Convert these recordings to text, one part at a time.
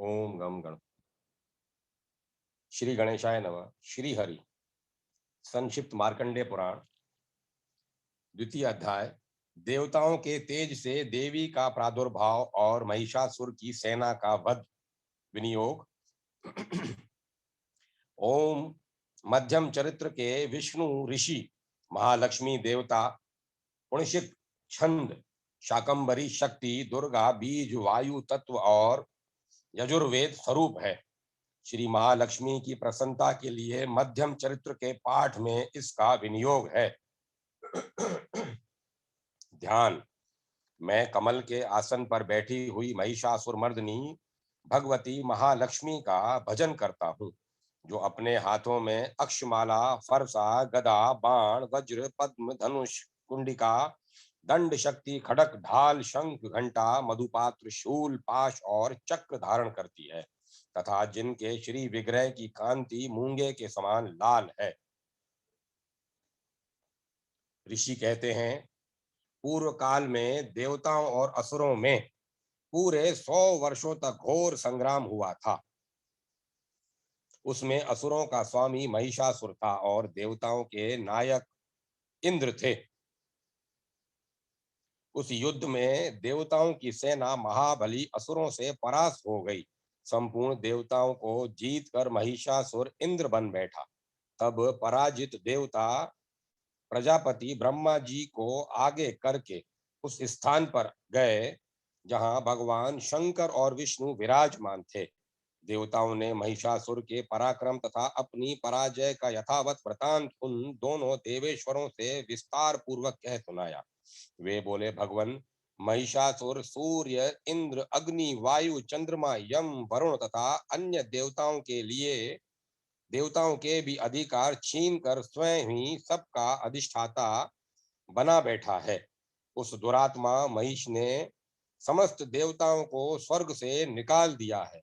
ओम गम गण श्री गणेशाय नमः। श्री हरि। संक्षिप्त मार्कंडेय पुराण द्वितीय अध्याय। देवताओं के तेज से देवी का प्रादुर्भाव और महिषासुर की सेना का वध। विनियोग। ओम। मध्यम चरित्र के विष्णु ऋषि, महालक्ष्मी देवता, पुण्यशित छंद, शाकंभरी शक्ति, दुर्गा बीज, वायु तत्व और यजुर्वेद स्वरूप है। श्री महालक्ष्मी की प्रसन्नता के लिए मध्यम चरित्र के पाठ में इसका विनियोग है। ध्यान। मैं कमल के आसन पर बैठी हुई महिषासुर मर्दिनी भगवती महालक्ष्मी का भजन करता हूँ, जो अपने हाथों में अक्षमाला, फरसा, गदा, बाण, वज्र, पद्म, धनुष, कुंडिका, दंड शक्ति, खड़क, ढाल, शंख, घंटा, मधुपात्र, शूल, पाश और चक्र धारण करती है, तथा जिनके श्री विग्रह की कांति मूंगे के समान लाल है। ऋषि कहते हैं, पूर्व काल में देवताओं और असुरों में पूरे 100 वर्षों तक घोर संग्राम हुआ था। उसमें असुरों का स्वामी महिषासुर था और देवताओं के नायक इंद्र थे। उस युद्ध में देवताओं की सेना महाबली असुरों से परास्त हो गई। संपूर्ण देवताओं को जीत कर महिषासुर इंद्र बन बैठा। तब पराजित देवता प्रजापति ब्रह्मा जी को आगे करके उस स्थान पर गए जहां भगवान शंकर और विष्णु विराजमान थे। देवताओं ने महिषासुर के पराक्रम तथा अपनी पराजय का यथावत वृतांत उन दोनों देवेश्वरों से विस्तार पूर्वक कह सुनाया। वे बोले, भगवान, महिषासुर सूर्य, इंद्र, अग्नि, वायु, चंद्रमा, यम, वरुण तथा अन्य देवताओं के भी अधिकार छीन कर स्वयं ही सबका अधिष्ठाता बना बैठा है। उस दुरात्मा महिष ने समस्त देवताओं को स्वर्ग से निकाल दिया है।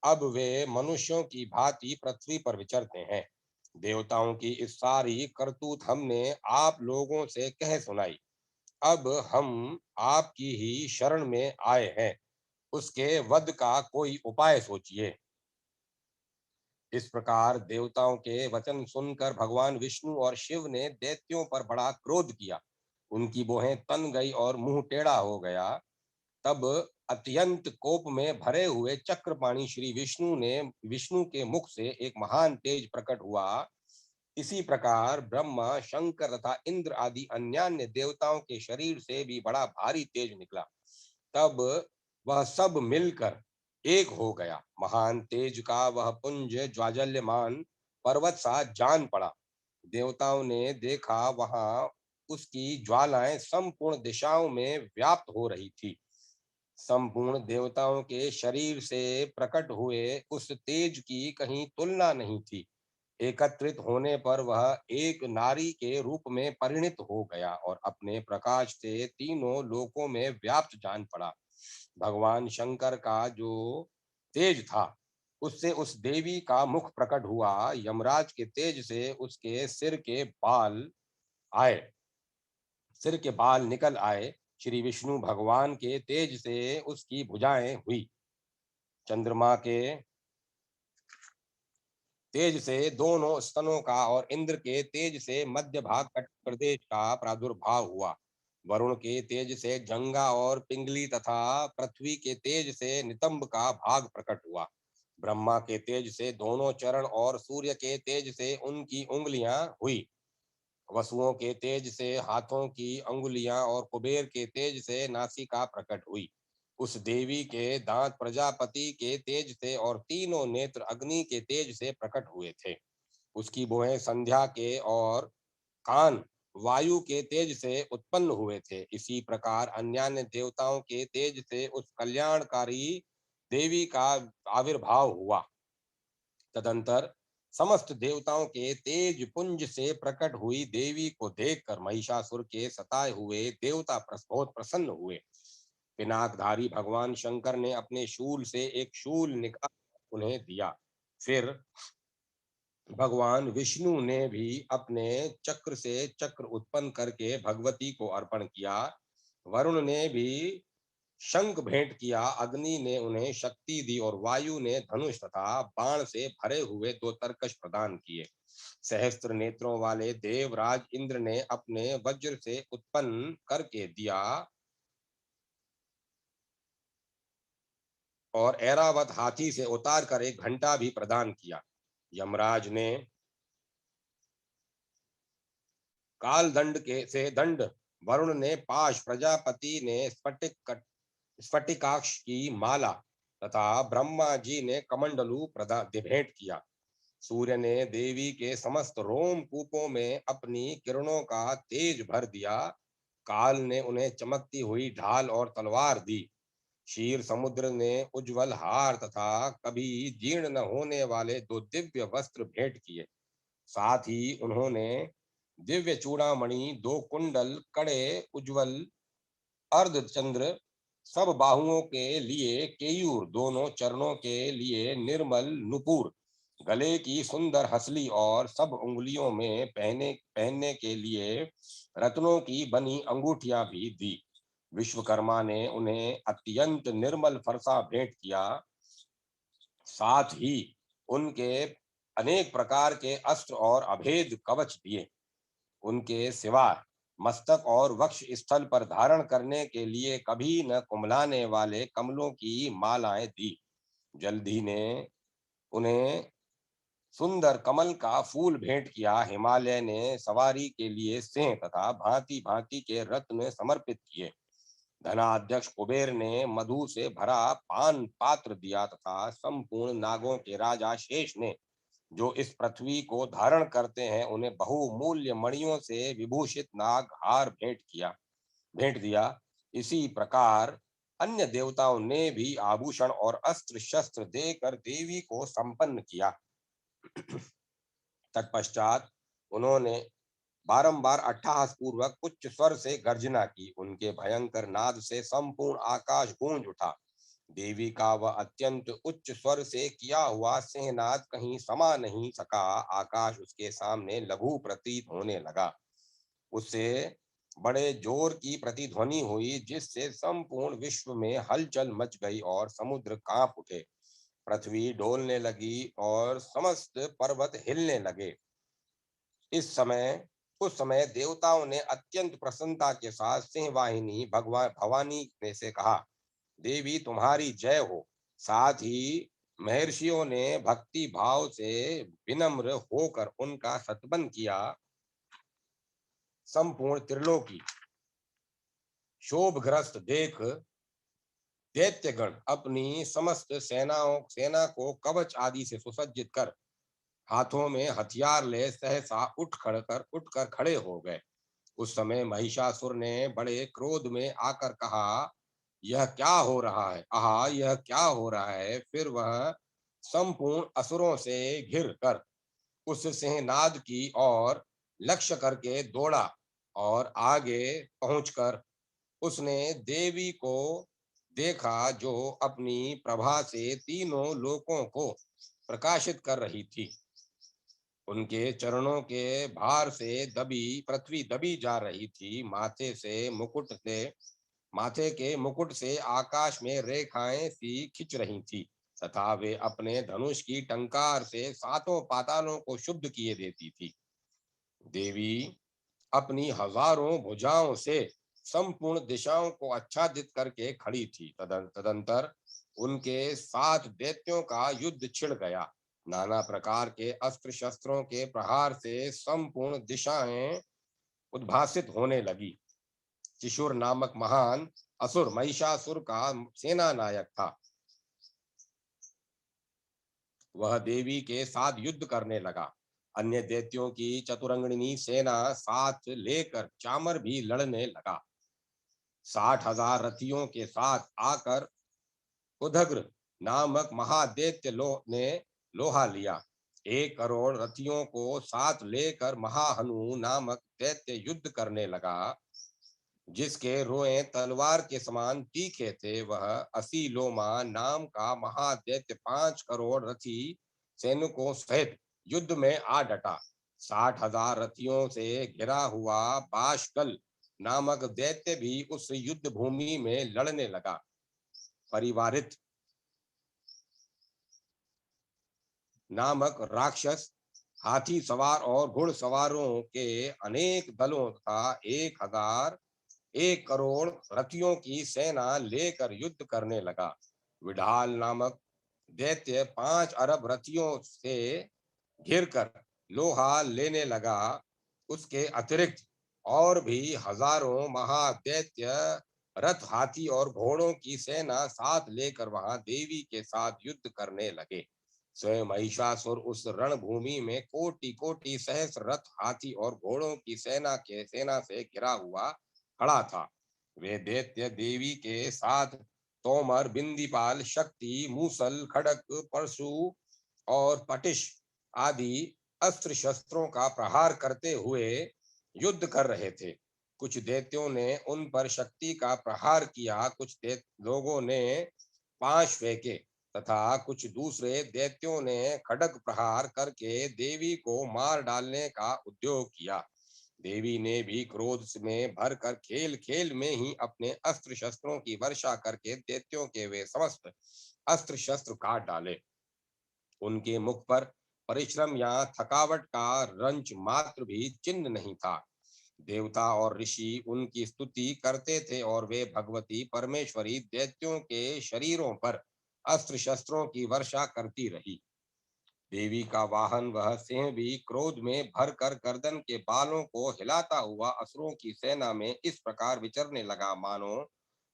अब वे मनुष्यों की भांति पृथ्वी पर विचरते हैं। देवताओं की इस सारी करतूत हमने आप लोगों से कह सुनाई। अब हम आपकी ही शरण में आए हैं। उसके वध का कोई उपाय सोचिए। इस प्रकार देवताओं के वचन सुनकर भगवान विष्णु और शिव ने दैत्यों पर बड़ा क्रोध किया। उनकी भौहें तन गई और मुंह टेढ़ा हो गया। तब अत्यंत कोप में भरे हुए चक्रपाणी श्री विष्णु के मुख से एक महान तेज प्रकट हुआ। इसी प्रकार ब्रह्मा, शंकर तथा इंद्र आदि अन्यान्य देवताओं के शरीर से भी बड़ा भारी तेज निकला। तब वह सब मिलकर एक हो गया। महान तेज का वह पुंज ज्वाजल्यमान पर्वत सा जान पड़ा। देवताओं ने देखा, वहां उसकी ज्वालाएं संपूर्ण दिशाओं में व्याप्त हो रही थी। संपूर्ण देवताओं के शरीर से प्रकट हुए उस तेज की कहीं तुलना नहीं थी। एकत्रित होने पर वह एक नारी के रूप में परिणित हो गया और अपने प्रकाश से तीनों लोकों में व्याप्त जान पड़ा। भगवान शंकर का जो तेज था, उससे उस देवी का मुख प्रकट हुआ। यमराज के तेज से उसके सिर के बाल निकल आए। श्री विष्णु भगवान के तेज से उसकी भुजाएं हुई। चंद्रमा के तेज से दोनों स्तनों का और इंद्र के तेज से मध्य भाग कट प्रदेश का प्रादुर्भाव हुआ। वरुण के तेज से जंगा और पिंगली तथा पृथ्वी के तेज से नितंब का भाग प्रकट हुआ। ब्रह्मा के तेज से दोनों चरण और सूर्य के तेज से उनकी उंगलियां हुई। वसुओं के तेज से हाथों की अंगुलियां और कुबेर के तेज से नासिका प्रकट हुई। उस देवी के दांत प्रजापति के तेज से और तीनों नेत्र अग्नि के तेज से प्रकट हुए थे। उसकी भुहें संध्या के और कान वायु के तेज से उत्पन्न हुए थे। इसी प्रकार अन्यान्य देवताओं के तेज से उस कल्याणकारी देवी का आविर्भाव हुआ। तदंतर समस्त देवताओं के तेज पुंज से प्रकट हुई देवी को देखकर महिषासुर के सताए हुए देवता बहुत प्रसन्न हुए। पिनाकधारी भगवान शंकर ने अपने शूल से एक शूल निकाल उन्हें दिया। फिर भगवान विष्णु ने भी अपने चक्र से चक्र उत्पन्न करके भगवती को अर्पण किया। वरुण ने भी शंख भेंट किया, अग्नि ने उन्हें शक्ति दी और वायु ने धनुष तथा बाण से भरे हुए दो तरकश प्रदान किए। सहस्त्र नेत्रों वाले देवराज इंद्र ने अपने वज्र से उत्पन्न करके दिया और ऐरावत हाथी से उतार कर एक घंटा भी प्रदान किया। यमराज ने काल दंड के से दंड, वरुण ने पाश, प्रजापति ने स्फटिकाक्ष की माला तथा ब्रह्मा जी ने कमंडलू प्रदान भेंट किया। सूर्य ने देवी के समस्त रोम कूपों में अपनी किरणों का तेज भर दिया। काल ने उन्हें चमकती हुई ढाल और तलवार दी। क्षीर समुद्र ने उज्जवल हार तथा कभी जीर्ण न होने वाले दो दिव्य वस्त्र भेंट किए। साथ ही उन्होंने दिव्य चूड़ामणि, दो कुंडल, कड़े, उज्जवल अर्धचंद्र, सब बाहुओं के लिए केयूर, दोनों चरणों के लिए निर्मल नुपुर, गले की सुंदर हसली और सब उंगलियों में पहनने के लिए रत्नों की बनी अंगूठियां भी दी। विश्वकर्मा ने उन्हें अत्यंत निर्मल फरसा भेंट किया। साथ ही उनके अनेक प्रकार के अस्त्र और अभेद कवच दिए। उनके सिवा मस्तक और वक्ष स्थल पर धारण करने के लिए कभी न कुमलाने वाले कमलों की मालाएं दी। जल्दी ने उन्हें सुंदर कमल का फूल भेंट किया। हिमालय ने सवारी के लिए सिंह तथा भांति भांति के रत्न समर्पित किए। धनाध्यक्ष कुबेर ने मधु से भरा पान पात्र दिया तथा संपूर्ण नागों के राजा शेष ने, जो इस पृथ्वी को धारण करते हैं, उन्हें बहुमूल्य मणियों से विभूषित नाग हार भेंट दिया। इसी प्रकार अन्य देवताओं ने भी आभूषण और अस्त्र शस्त्र देकर देवी को संपन्न किया। तत्पश्चात उन्होंने बारंबार अट्टहास पूर्वक उच्च स्वर से गर्जना की। उनके भयंकर नाद से संपूर्ण आकाश गूंज उठा। देवी का वह अत्यंत उच्च स्वर से किया हुआ सिंहनाद कहीं समा नहीं सका। आकाश उसके सामने लघु प्रतीत होने लगा। उससे बड़े जोर की प्रतिध्वनि हुई, जिससे संपूर्ण विश्व में हलचल मच गई और समुद्र कांप उठे। पृथ्वी डोलने लगी और समस्त पर्वत हिलने लगे। उस समय देवताओं ने अत्यंत प्रसन्नता के साथ सिंहवाहिनी भगवान भवानी में से कहा, देवी तुम्हारी जय हो। साथ ही महर्षियों ने भक्ति भाव से विनम्र होकर उनका सत्बंध किया। संपूर्ण त्रिलोकी शोभग्रस्त देख दैत्यगण अपनी समस्त सेना को कवच आदि से सुसज्जित कर हाथों में हथियार ले सहसा उठकर खड़े हो गए। उस समय महिषासुर ने बड़े क्रोध में आकर कहा, यह क्या हो रहा है? आहा, यह क्या हो रहा है? फिर वह संपूर्ण असुरों से घिर कर उस सिंहनाद की ओर लक्ष्य करके दौड़ा और आगे पहुंचकर उसने देवी को देखा, जो अपनी प्रभा से तीनों लोकों को प्रकाशित कर रही थी। उनके चरणों के भार से पृथ्वी दबी जा रही थी। माथे के मुकुट से आकाश में रेखाएं सी खिंच रही थी तथा वे अपने धनुष की टंकार से सातों पातालों को शुद्ध किए देती थी। देवी अपनी हजारों भुजाओं से संपूर्ण दिशाओं को आच्छादित करके खड़ी थी। तदंतर उनके साथ दैत्यों का युद्ध छिड़ गया। नाना प्रकार के अस्त्र शस्त्रों के प्रहार से संपूर्ण दिशाएं उद्भासित होने लगी। शिशुर नामक महान असुर महिषासुर का सेना नायक था। वह देवी के साथ युद्ध करने लगा। अन्य दैत्यों की चतुरंगिणी सेना साथ लेकर चामर भी लड़ने लगा। 60,000 रथियों के साथ आकर उदग्र नामक महादैत्य ने लोहा लिया। 1 करोड़ रथियों को साथ लेकर महाहनु नामक दैत्य युद्ध करने लगा, जिसके रोए तलवार के समान तीखे थे। वह असीलोमा नाम का महादैत्य 5 करोड़ रथी सैनिकों सहित युद्ध में आ डटा। 60,000 रथियों से घिरा हुआ बाशकल नामक दैत्य भी उस युद्ध भूमि में लड़ने लगा। परिवारित नामक राक्षस हाथी सवार और घुड़सवारों के अनेक दलों तथा 1,000 1 करोड़ रथियों की सेना लेकर युद्ध करने लगा। विडाल नामक दैत्य 5 अरब रथियों से घिरकर लोहा लेने लगा। उसके अतिरिक्त और भी हजारों महादैत्य रथ हाथी और घोड़ों की सेना साथ लेकर वहां देवी के साथ युद्ध करने लगे। स्वयं महिषासुर उस रणभूमि में कोटि कोटि सहस्र रथ हाथी और घोड़ों की सेना से घिरा हुआ खड़ा था। वे दैत्य देवी के साथ तोमर, बिंदीपाल, शक्ति, मूसल, खड़क, परशु और पटिश आदि अस्त्र शस्त्रों का प्रहार करते हुए युद्ध कर रहे थे। कुछ दैत्यों ने उन पर शक्ति का प्रहार किया, कुछ लोगों ने पाश फेंके तथा कुछ दूसरे दैत्यों ने खड्ग प्रहार करके देवी को मार डालने का उद्योग किया। देवी ने भी क्रोध में भरकर खेल खेल में ही अपने अस्त्र शस्त्रों की वर्षा करके दैत्यों के वे समस्त अस्त्र शस्त्र काट डाले। उनके मुख पर परिश्रम या थकावट का रंच मात्र भी चिन्ह नहीं था। देवता और ऋषि उनकी स्तुति करते थे और वे भगवती परमेश्वरी दैत्यों के शरीरों पर अस्त्र शस्त्रों की वर्षा करती रही। देवी का वाहन वह सिंह भी क्रोध में भरकर गर्दन के बालों को हिलाता हुआ असुरों की सेना में इस प्रकार विचरने लगा, मानो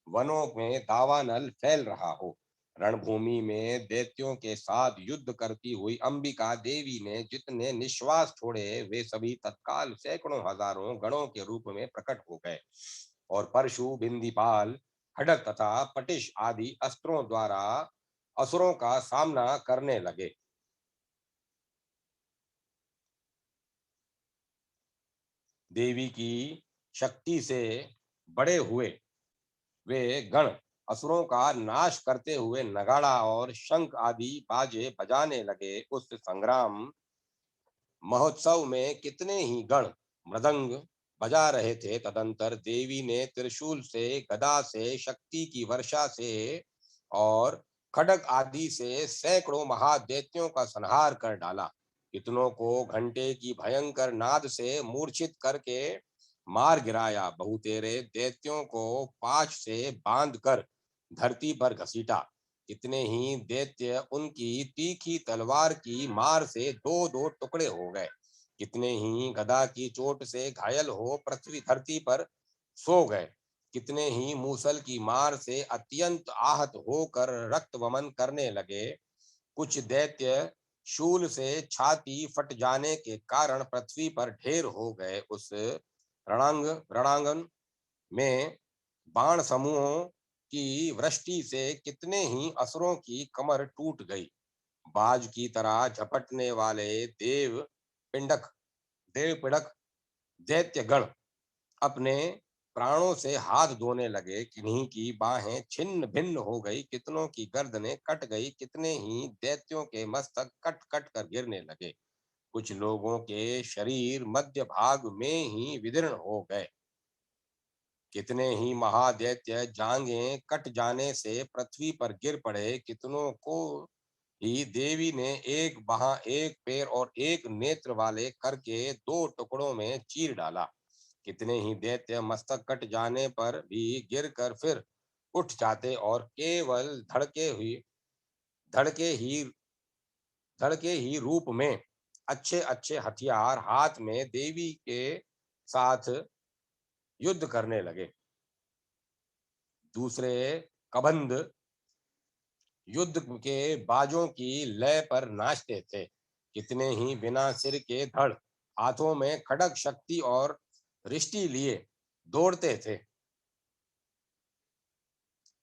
वनों में दावानल फैल रहा हो। रणभूमि में दैत्यों के साथ युद्ध करती हुई अंबिका देवी ने जितने निश्वास छोड़े वे सभी तत्काल सैकड़ों हजारों गणों के रूप में प्रकट हो गए और परशु, बिंदीपाल, खड्ग तथा पटिश आदि अस्त्रों द्वारा असुरों का सामना करने लगे। देवी की शक्ति से बड़े हुए वे गण असुरों का नाश करते हुए नगाड़ा और शंख आदि बाजे बजाने लगे। उस संग्राम महोत्सव में कितने ही गण मृदंग बजा रहे थे। तदंतर देवी ने त्रिशूल से, गदा से, शक्ति की वर्षा से और खड्ग आदि से सैकड़ों महादैत्यों का संहार कर डाला। कितनों को घंटे की भयंकर नाद से मूर्छित करके मार गिराया। बहुतेरे दैत्यों को पाश से बांध कर धरती पर घसीटा। कितने ही दैत्य उनकी तीखी तलवार की मार से दो दो टुकड़े हो गए। कितने ही गदा की चोट से घायल हो पृथ्वी धरती पर सो गए। कितने ही मूसल की मार से अत्यंत आहत होकर रक्त वमन करने लगे। कुछ दैत्य शूल से छाती फट जाने के कारण पृथ्वी पर ढेर हो गए। उस रणांगन में बाण समूहों की वृष्टि से कितने ही असुरों की कमर टूट गई। बाज की तरह झपटने वाले देव पिड़क दैत्य गण अपने प्राणों से हाथ धोने लगे। किन्हीं की बाहें छिन्न भिन्न हो गई, कितनों की गर्दनें कट गई, कितने ही दैत्यों के मस्तक कट कट कर गिरने लगे। कुछ लोगों के शरीर मध्य भाग में ही विदीर्ण हो गए। कितने ही महादैत्य जांघें कट जाने से पृथ्वी पर गिर पड़े। कितनों को ही देवी ने एक बाह, एक पैर और एक नेत्र वाले करके दो टुकड़ों में चीर डाला। कितने ही दैत्य मस्तक कट जाने पर भी गिरकर फिर उठ जाते और केवल धड़के ही धड़के ही रूप में अच्छे अच्छे हथियार हाथ में देवी के साथ युद्ध करने लगे। दूसरे कबंध युद्ध के बाजों की लय पर नाचते थे। कितने ही बिना सिर के धड़ हाथों में खड़ग शक्ति और रिष्टि लिए दौड़ते थे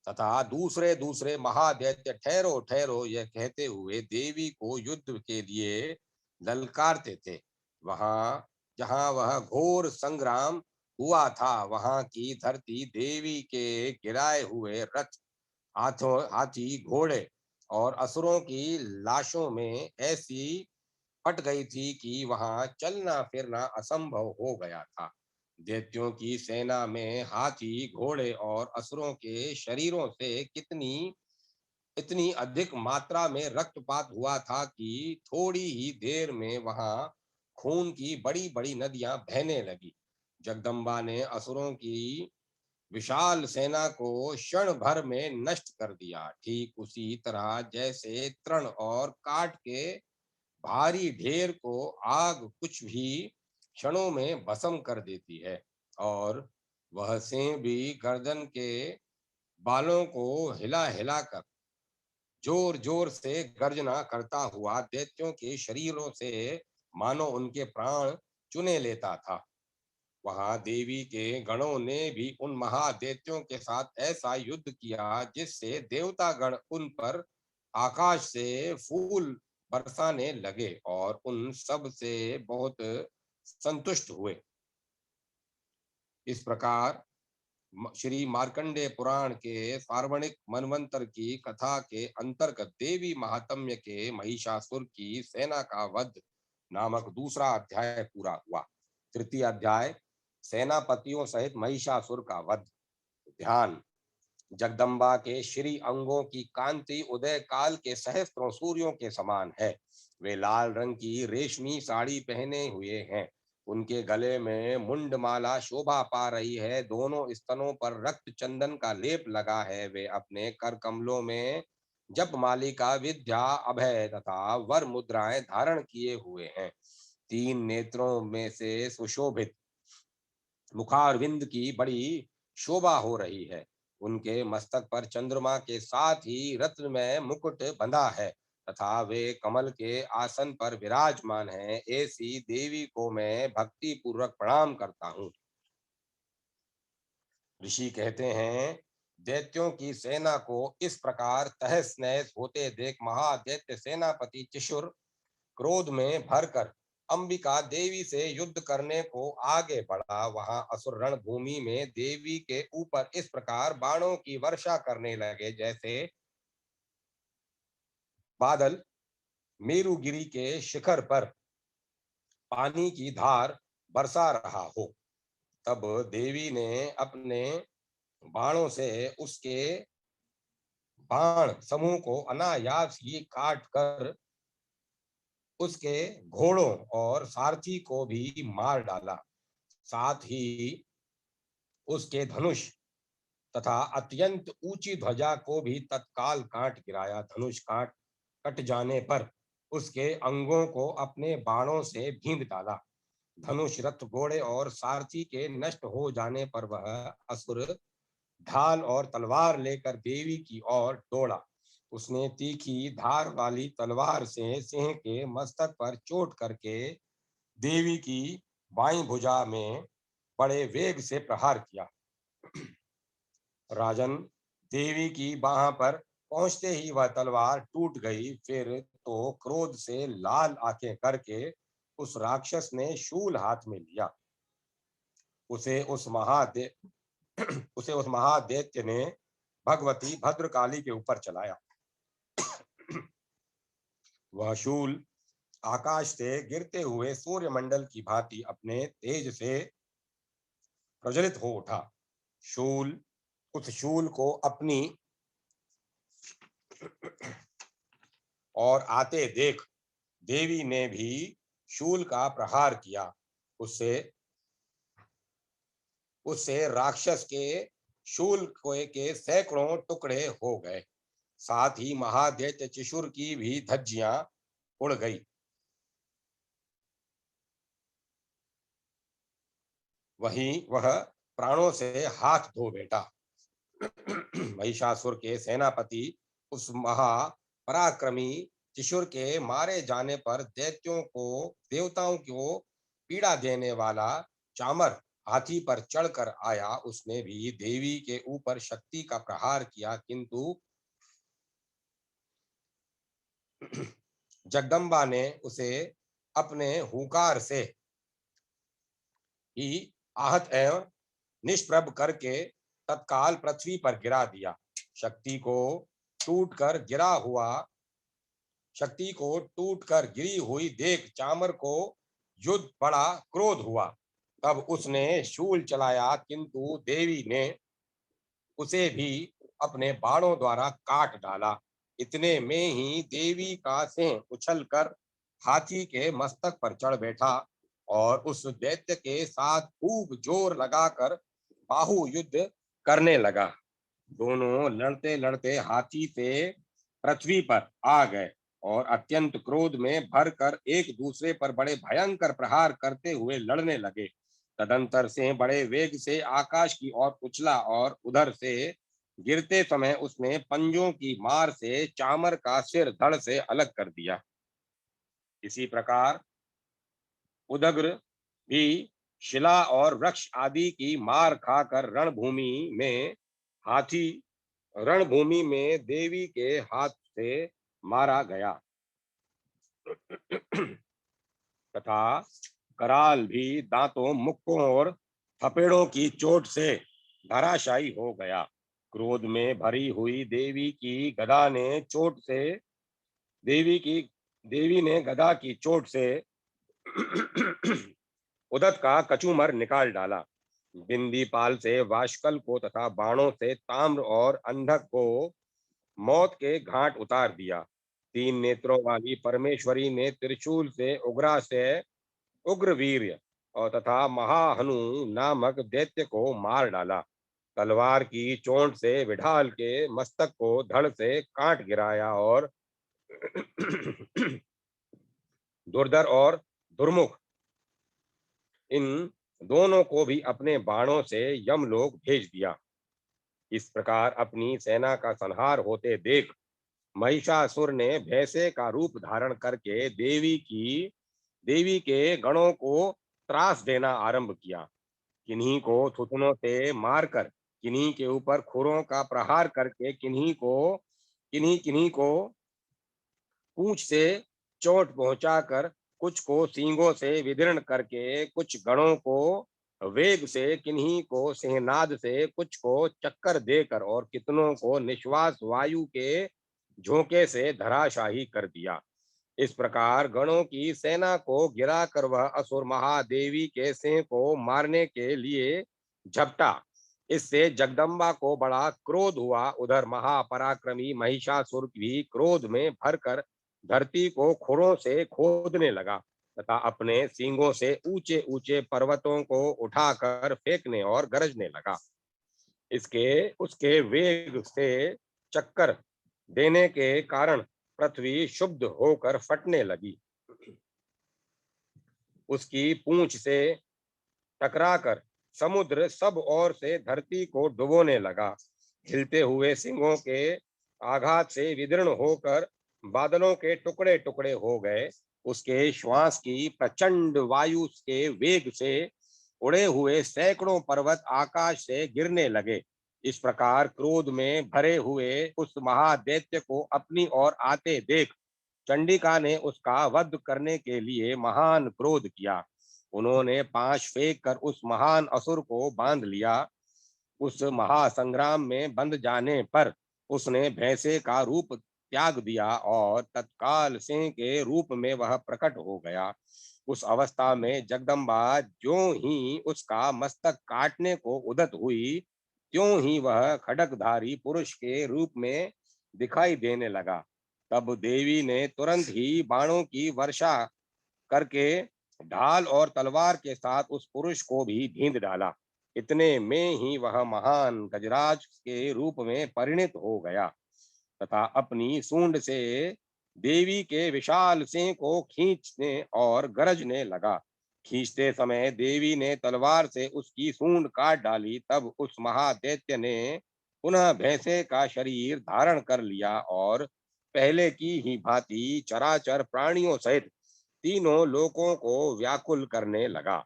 तथा दूसरे दूसरे महादैत्य ठहरो ठहरो यह कहते हुए देवी को युद्ध के लिए ललकारते थे। वहां जहां वह घोर संग्राम हुआ था वहां की धरती देवी के गिराए हुए रथ, हाथी, घोड़े और असुरों की लाशों में ऐसी फट गई थी कि वहां चलना फिरना असंभव हो गया था। दैत्यों की सेना में हाथी, घोड़े और असुरों के शरीरों से कितनी इतनी अधिक मात्रा में रक्तपात हुआ था कि थोड़ी ही देर में वहां खून की बड़ी बड़ी नदियां बहने लगी। जगदम्बा ने असुरों की विशाल सेना को क्षण भर में नष्ट कर दिया, ठीक उसी तरह जैसे तृण और काट के भारी ढेर को आग कुछ भी क्षणों में भस्म कर देती है। और वह सिंह भी गर्दन के बालों को हिला हिला कर जोर जोर से गर्जना करता हुआ दैत्यों के शरीरों से मानो उनके प्राण चुने लेता था। वहां देवी के गणों ने भी उन महादैत्यों के साथ ऐसा युद्ध किया जिससे देवता गण उन पर आकाश से फूल बरसाने लगे और उन सब से बहुत संतुष्ट हुए। इस प्रकार श्री मार्कंडेय पुराण के सार्वणिक मनवंतर की कथा के अंतर्गत देवी महात्म्य के महिषासुर की सेना का वध नामक दूसरा अध्याय पूरा हुआ। तृतीय अध्याय सेनापतियों सहित महिषासुर का वध। ध्यान। जगदम्बा के श्री अंगों की कांति उदय काल के सहस्त्रों सूर्यों के समान है। वे लाल रंग की रेशमी साड़ी पहने हुए हैं। उनके गले में मुंडमाला शोभा पा रही है। दोनों स्तनों पर रक्त चंदन का लेप लगा है। वे अपने कर कमलों में जप मालिका विद्या अभय तथा वर मुद्राएं धारण किए हुए हैं। तीन नेत्रों में से सुशोभित मुखारविंद की बड़ी शोभा हो रही है। उनके मस्तक पर चंद्रमा के साथ ही रत्नमय मुकुट बंधा है तथा वे कमल के आसन पर विराजमान हैं। ऐसी देवी को मैं भक्ति पूर्वक प्रणाम करता हूँ। ऋषि कहते हैं, दैत्यों की सेना को इस प्रकार तहस नहस होते देख महादैत्य सेनापति चिशुर क्रोध में भरकर अंबिका देवी से युद्ध करने को आगे बढ़ा। वहां असुर रणभूमि में देवी के ऊपर इस प्रकार बाणों की वर्षा करने लगे जैसे बादल मेरुगिरी के शिखर पर पानी की धार बरसा रहा हो। तब देवी ने अपने बाणों से उसके बाण समूह को अनायास ही काट कर उसके घोड़ों और सारथी को भी मार डाला। साथ ही उसके धनुष तथा अत्यंत ऊंची ध्वजा को भी तत्काल काट गिराया। धनुष काट कट जाने पर उसके अंगों को अपने बाणों से भींग डाला। धनुष रथ घोड़े और सारथी के नष्ट हो जाने पर वह असुर ढाल और तलवार लेकर देवी की ओर दौड़ा। उसने तीखी धार वाली तलवार से सिंह के मस्तक पर चोट करके देवी की बाईं भुजा में बड़े वेग से प्रहार किया। राजन, देवी की बाह पर पहुंचते ही वह तलवार टूट गई। फिर तो क्रोध से लाल आंखें करके उस राक्षस ने शूल हाथ में लिया। उसे उस महादे उसे उस महादैत्य ने भगवती भद्रकाली के ऊपर चलाया। वह शूल आकाश से गिरते हुए सूर्यमंडल की भांति अपने तेज से प्रज्वलित हो उठा। शूल उस शूल को अपनी और आते देख देवी ने भी शूल का प्रहार किया। उससे उससे राक्षस के शूल के सैकड़ों टुकड़े हो गए। साथ ही महादैत्य चिशुर की भी धज्जियां उड़ गई। वहीं वह प्राणों से हाथ धो बैठा। महिषासुर के सेनापति उस महापराक्रमी चिशुर के मारे जाने पर दैत्यों को देवताओं को पीड़ा देने वाला चामर हाथी पर चढ़कर आया। उसने भी देवी के ऊपर शक्ति का प्रहार किया, किंतु जगदम्बा ने उसे अपने हुंकार से ही आहत एवं निष्प्रभ करके तत्काल पृथ्वी पर गिरा दिया। शक्ति को टूटकर गिरा हुआ शक्ति को टूटकर गिरी हुई देख चामर को युद्ध बड़ा क्रोध हुआ। तब उसने शूल चलाया, किंतु देवी ने उसे भी अपने बाणों द्वारा काट डाला। इतने में ही देवी का सिंह उछलकर हाथी के मस्तक पर चढ़ बैठा और उस दैत्य के साथ खूब जोर लगाकर बाहु युद्ध करने लगा। दोनों लड़ते लड़ते हाथी से पृथ्वी पर आ गए और अत्यंत क्रोध में भरकर एक दूसरे पर बड़े भयंकर प्रहार करते हुए लड़ने लगे। तदंतर सिंह बड़े वेग से आकाश की ओर उछला और उधर से गिरते समय उसने पंजों की मार से चामर का सिर धड़ से अलग कर दिया। इसी प्रकार उदग्र भी शिला और वृक्ष आदि की मार खाकर हाथी रणभूमि में देवी के हाथ से मारा गया। तथा कराल भी दांतों, मुक्कों और थपेड़ों की चोट से धराशायी हो गया। क्रोध में भरी हुई देवी की देवी ने गदा की चोट से उदत का कचूमर निकाल डाला। बिंदी पाल से वाशकल को तथा बाणों से ताम्र और अंधक को मौत के घाट उतार दिया। तीन नेत्रों वाली परमेश्वरी ने त्रिशूल से उग्रा से उग्रवीर्य और तथा महाहनु नामक दैत्य को मार डाला। तलवार की चोंच से विढाल के मस्तक को धड़ से काट गिराया और दुर्धर और दुर्मुख इन दोनों को भी अपने बाणों से यमलोक भेज दिया। इस प्रकार अपनी सेना का संहार होते देख महिषासुर ने भैंसे का रूप धारण करके देवी के गणों को त्रास देना आरंभ किया। किन्हीं को थुथनों से मारकर, किन्हीं के ऊपर खुरों का प्रहार करके, किन्हीं किन्हीं को पूंछ से चोट पहुंचाकर, कुछ को सींगों से विदीर्ण करके, कुछ गणों को वेग से, किन्हीं को सिंहनाद से, कुछ को चक्कर देकर और कितनों को निश्वास वायु के झोंके से धराशाही कर दिया। इस प्रकार गणों की सेना को गिराकर वह असुर महादेवी के सिंह को मारने के लिए झपटा। इससे जगदम्बा को बड़ा क्रोध हुआ। उधर महापराक्रमी महिषासुर भी क्रोध में भरकर धरती को खुरों से खोदने लगा तथा अपने सींगों से ऊंचे ऊंचे पर्वतों को उठाकर फेंकने और गरजने लगा। इसके उसके वेग से चक्कर देने के कारण पृथ्वी शुद्ध होकर फटने लगी। उसकी पूंछ से टकराकर समुद्र सब ओर से धरती को डुबोने लगा। हिलते हुए सिंगों के आघात से विदीर्ण होकर बादलों के टुकड़े टुकड़े हो गए। उसके श्वास की प्रचंड वायु के वेग से उड़े हुए सैकड़ों पर्वत आकाश से गिरने लगे। इस प्रकार क्रोध में भरे हुए उस महादैत्य को अपनी ओर आते देख चंडिका ने उसका वध करने के लिए महान क्रोध किया। उन्होंने पाश फेंक कर उस महान असुर को बांध लिया। उस महासंग्राम में बंध जाने पर उसने भैंसे का रूप त्याग दिया और तत्काल सिंह के रूप में वह प्रकट हो गया। उस अवस्था में जगदम्बा ज्यों ही उसका मस्तक काटने को उद्यत हुई, त्यों ही वह खड्गधारी पुरुष के रूप में दिखाई देने लगा। तब देवी ने तुरंत ही बाणों की वर्षा करके ढाल और तलवार के साथ उस पुरुष को भी भींद डाला। इतने में ही वह महान गजराज के रूप में परिणित हो गया तथा अपनी सूंड से देवी के विशाल सिंह को खींचने और गरजने लगा। खींचते समय देवी ने तलवार से उसकी सूंड काट डाली। तब उस महादैत्य ने पुनः भैंसे का शरीर धारण कर लिया और पहले की ही भांति चराचर प्राणियों सहित तीनों लोकों को व्याकुल करने लगा।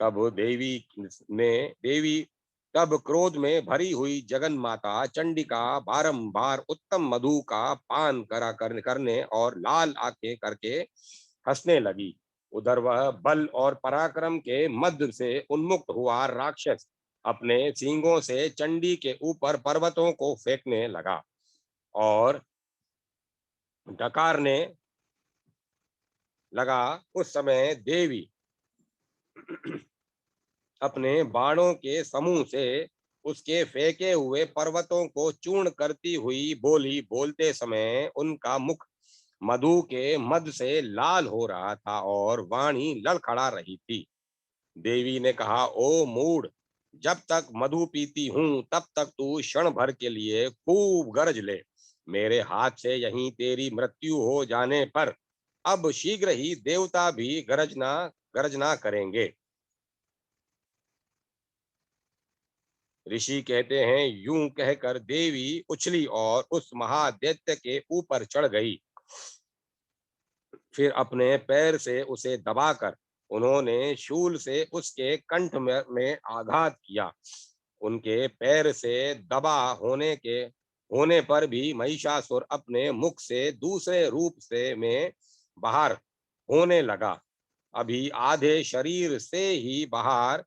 तब देवी तब क्रोध में भरी हुई जगन माता चंडिका बारंबार उत्तम मधु का पान करने और लाल आंखें करके हंसने लगी। उधर वह बल और पराक्रम के मध्य से उन्मुक्त हुआ राक्षस अपने सींगों से चंडी के ऊपर पर्वतों को फेंकने लगा और डकारने लगा। उस समय देवी अपने बाणों के समूह से उसके फेंके हुए पर्वतों को चूर्ण करती हुई बोली। बोलते समय उनका मुख मधु के मद से लाल हो रहा था और वाणी लड़खड़ा रही थी। देवी ने कहा, ओ मूढ़, जब तक मधु पीती हूं तब तक तू क्षण भर के लिए खूब गरज ले। मेरे हाथ से यहीं तेरी मृत्यु हो जाने पर अब शीघ्र ही देवता भी गरजना गरजना करेंगे। ऋषि कहते हैं, यूं कहकर देवी उछली और उस महादैत्य के ऊपर चढ़ गई। फिर अपने पैर से उसे दबाकर उन्होंने शूल से उसके कंठ में आघात किया। उनके पैर से दबा होने पर भी महिषासुर अपने मुख से दूसरे रूप से में बाहर होने लगा। अभी आधे शरीर से ही बाहर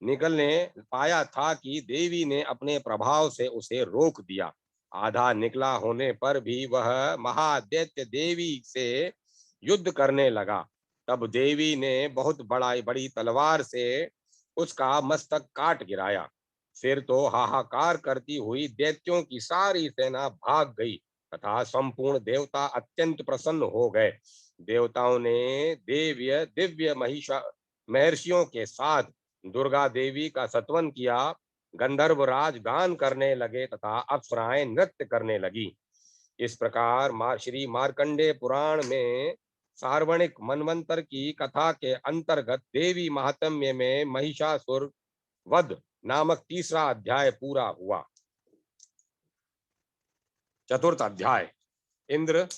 निकलने पाया था कि देवी ने अपने प्रभाव से उसे रोक दिया। आधा निकला होने पर भी वह महादैत्य देवी से युद्ध करने लगा। तब देवी ने बहुत बड़ी तलवार से उसका मस्तक काट गिराया। फिर तो हाहाकार करती हुई दैत्यों की सारी सेना भाग गई तथा संपूर्ण देवता अत्यंत प्रसन्न हो गए। देवताओं ने दिव्य दिव्य महिषा महर्षियों के साथ दुर्गा देवी का सत्वन किया। गंधर्वराज गान करने लगे तथा अप्सराएं नृत्य करने लगी। इस प्रकार श्री मार्कंडे पुराण में सार्वणिक मनवंतर की कथा के अंतर्गत देवी महात्म्य में महिषासुर वध नामक तीसरा अध्याय पूरा हुआ। चतुर्थ अध्याय इंद्र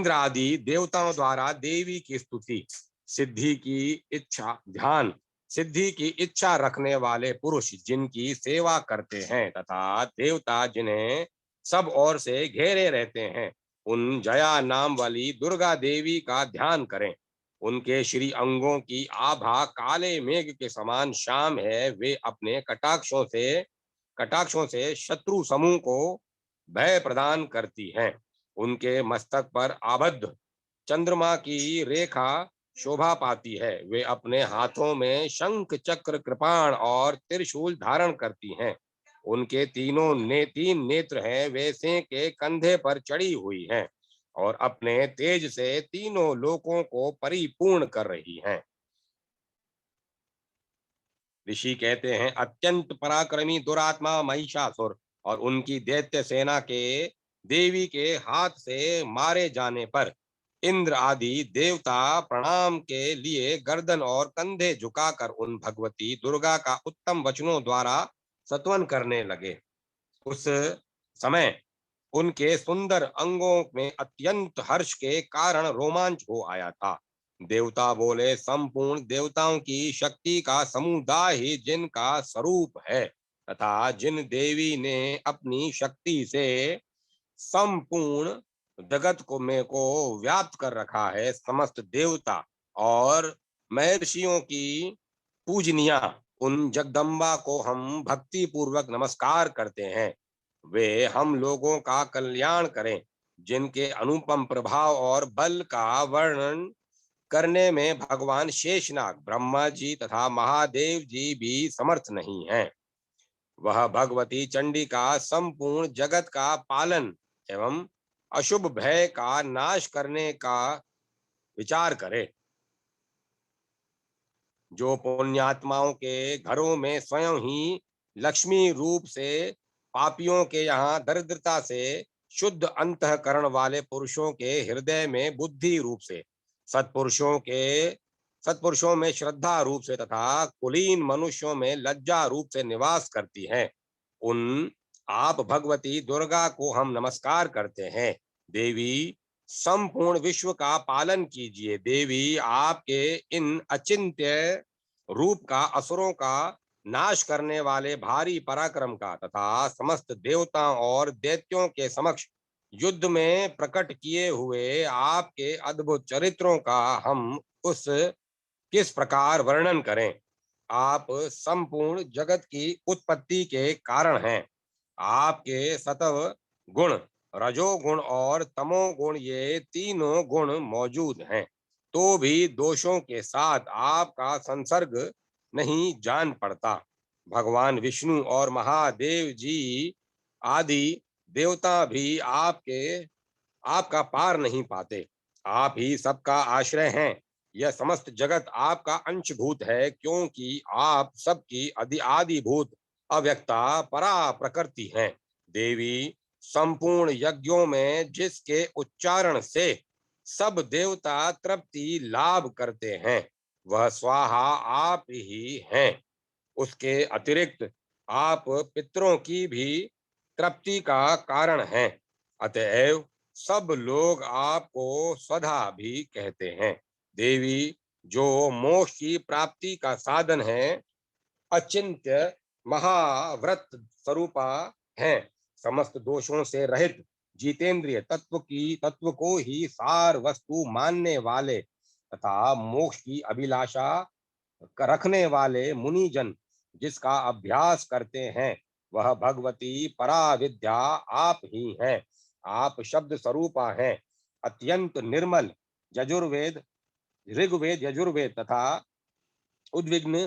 आदि देवताओं द्वारा देवी की स्तुति। सिद्धि की इच्छा रखने वाले पुरुष जिनकी सेवा करते हैं तथा देवता जिन्हें सब ओर से घेरे रहते हैं, उन जया नाम वाली दुर्गा देवी का ध्यान करें। उनके श्री अंगों की आभा काले मेघ के समान श्याम है। वे अपने कटाक्षों से शत्रु समूह को भय प्रदान करती हैं। उनके मस्तक पर आबद्ध चंद्रमा की रेखा शोभा पाती है। वे अपने हाथों में शंख चक्र कृपाण और त्रिशूल धारण करती हैं। उनके तीन नेत्र हैं। वे सिंह के कंधे पर चढ़ी हुई हैं और अपने तेज से तीनों लोकों को परिपूर्ण कर रही हैं। ऋषि कहते हैं, अत्यंत पराक्रमी दुरात्मा महिषासुर और उनकी दैत्य सेना के देवी के हाथ से मारे जाने पर इंद्र आदि देवता प्रणाम के लिए गर्दन और कंधे झुकाकर उन भगवती दुर्गा का उत्तम वचनों द्वारा सत्वन करने लगे। उस समय उनके सुंदर अंगों में अत्यंत हर्ष के कारण रोमांच हो आया था। देवता बोले, संपूर्ण देवताओं की शक्ति का समुदाय ही जिनका स्वरूप है तथा जिन देवी ने अपनी शक्ति से संपूर्ण जगत को व्याप्त कर रखा है, समस्त देवता और महर्षियों की पूजनिया उन जगदम्बा को हम भक्ति पूर्वक नमस्कार करते हैं। वे हम लोगों का कल्याण करें। जिनके अनुपम प्रभाव और बल का वर्णन करने में भगवान शेषनाग, ब्रह्मा जी तथा महादेव जी भी समर्थ नहीं हैं। वह भगवती चंडी का संपूर्ण जगत का पालन एवं अशुभ भय का नाश करने का विचार करे। जो पुण्यात्माओं के घरों में स्वयं ही लक्ष्मी रूप से पापियों के यहाँ दरिद्रता से शुद्ध अंतःकरण वाले पुरुषों के हृदय में बुद्धि रूप से, सत्पुरुषों में श्रद्धा रूप से तथा कुलीन मनुष्यों में लज्जा रूप से निवास करती हैं, उन आप भगवती दुर्गा को हम नमस्कार करते हैं। देवी, संपूर्ण विश्व का पालन कीजिए। देवी, आपके इन अचिंत्य रूप का असुरों का नाश करने वाले भारी पराक्रम का तथा समस्त देवताओं और दैत्यों के समक्ष युद्ध में प्रकट किए हुए आपके अद्भुत चरित्रों का हम उस किस प्रकार वर्णन करें। आप संपूर्ण जगत की उत्पत्ति के कारण हैं। आपके सत्व गुण, रजोगुण और तमोगुण, ये तीनों गुण मौजूद हैं। तो भी दोषों के साथ आपका संसर्ग नहीं जान पड़ता। भगवान विष्णु और महादेव जी आदि देवता भी आपका पार नहीं पाते। आप ही सबका आश्रय हैं। यह समस्त जगत आपका अंशभूत है, क्योंकि आप सबकी आदिभूत अव्यक्ता परा प्रकृति हैं। देवी, संपूर्ण यज्ञों में जिसके उच्चारण से सब देवता तृप्ति लाभ करते हैं, वह स्वाहा आप ही हैं। उसके अतिरिक्त आप पितरों की भी तृप्ति का कारण हैं। अतएव सब लोग आपको स्वधा भी कहते हैं। देवी, जो मोक्ष की प्राप्ति का साधन है, अचिंत्य महाव्रत स्वरूपा है। समस्त दोषों से रहित जितेंद्रिय तत्व को ही सार वस्तु मानने वाले तथा मोक्ष की अभिलाषा रखने वाले मुनिजन जिसका अभ्यास करते हैं, वह भगवती पराविद्या आप ही हैं। आप शब्द स्वरूपा हैं। अत्यंत निर्मल यजुर्वेद, ऋग्वेद, यजुर्वेद तथा उद्विग्न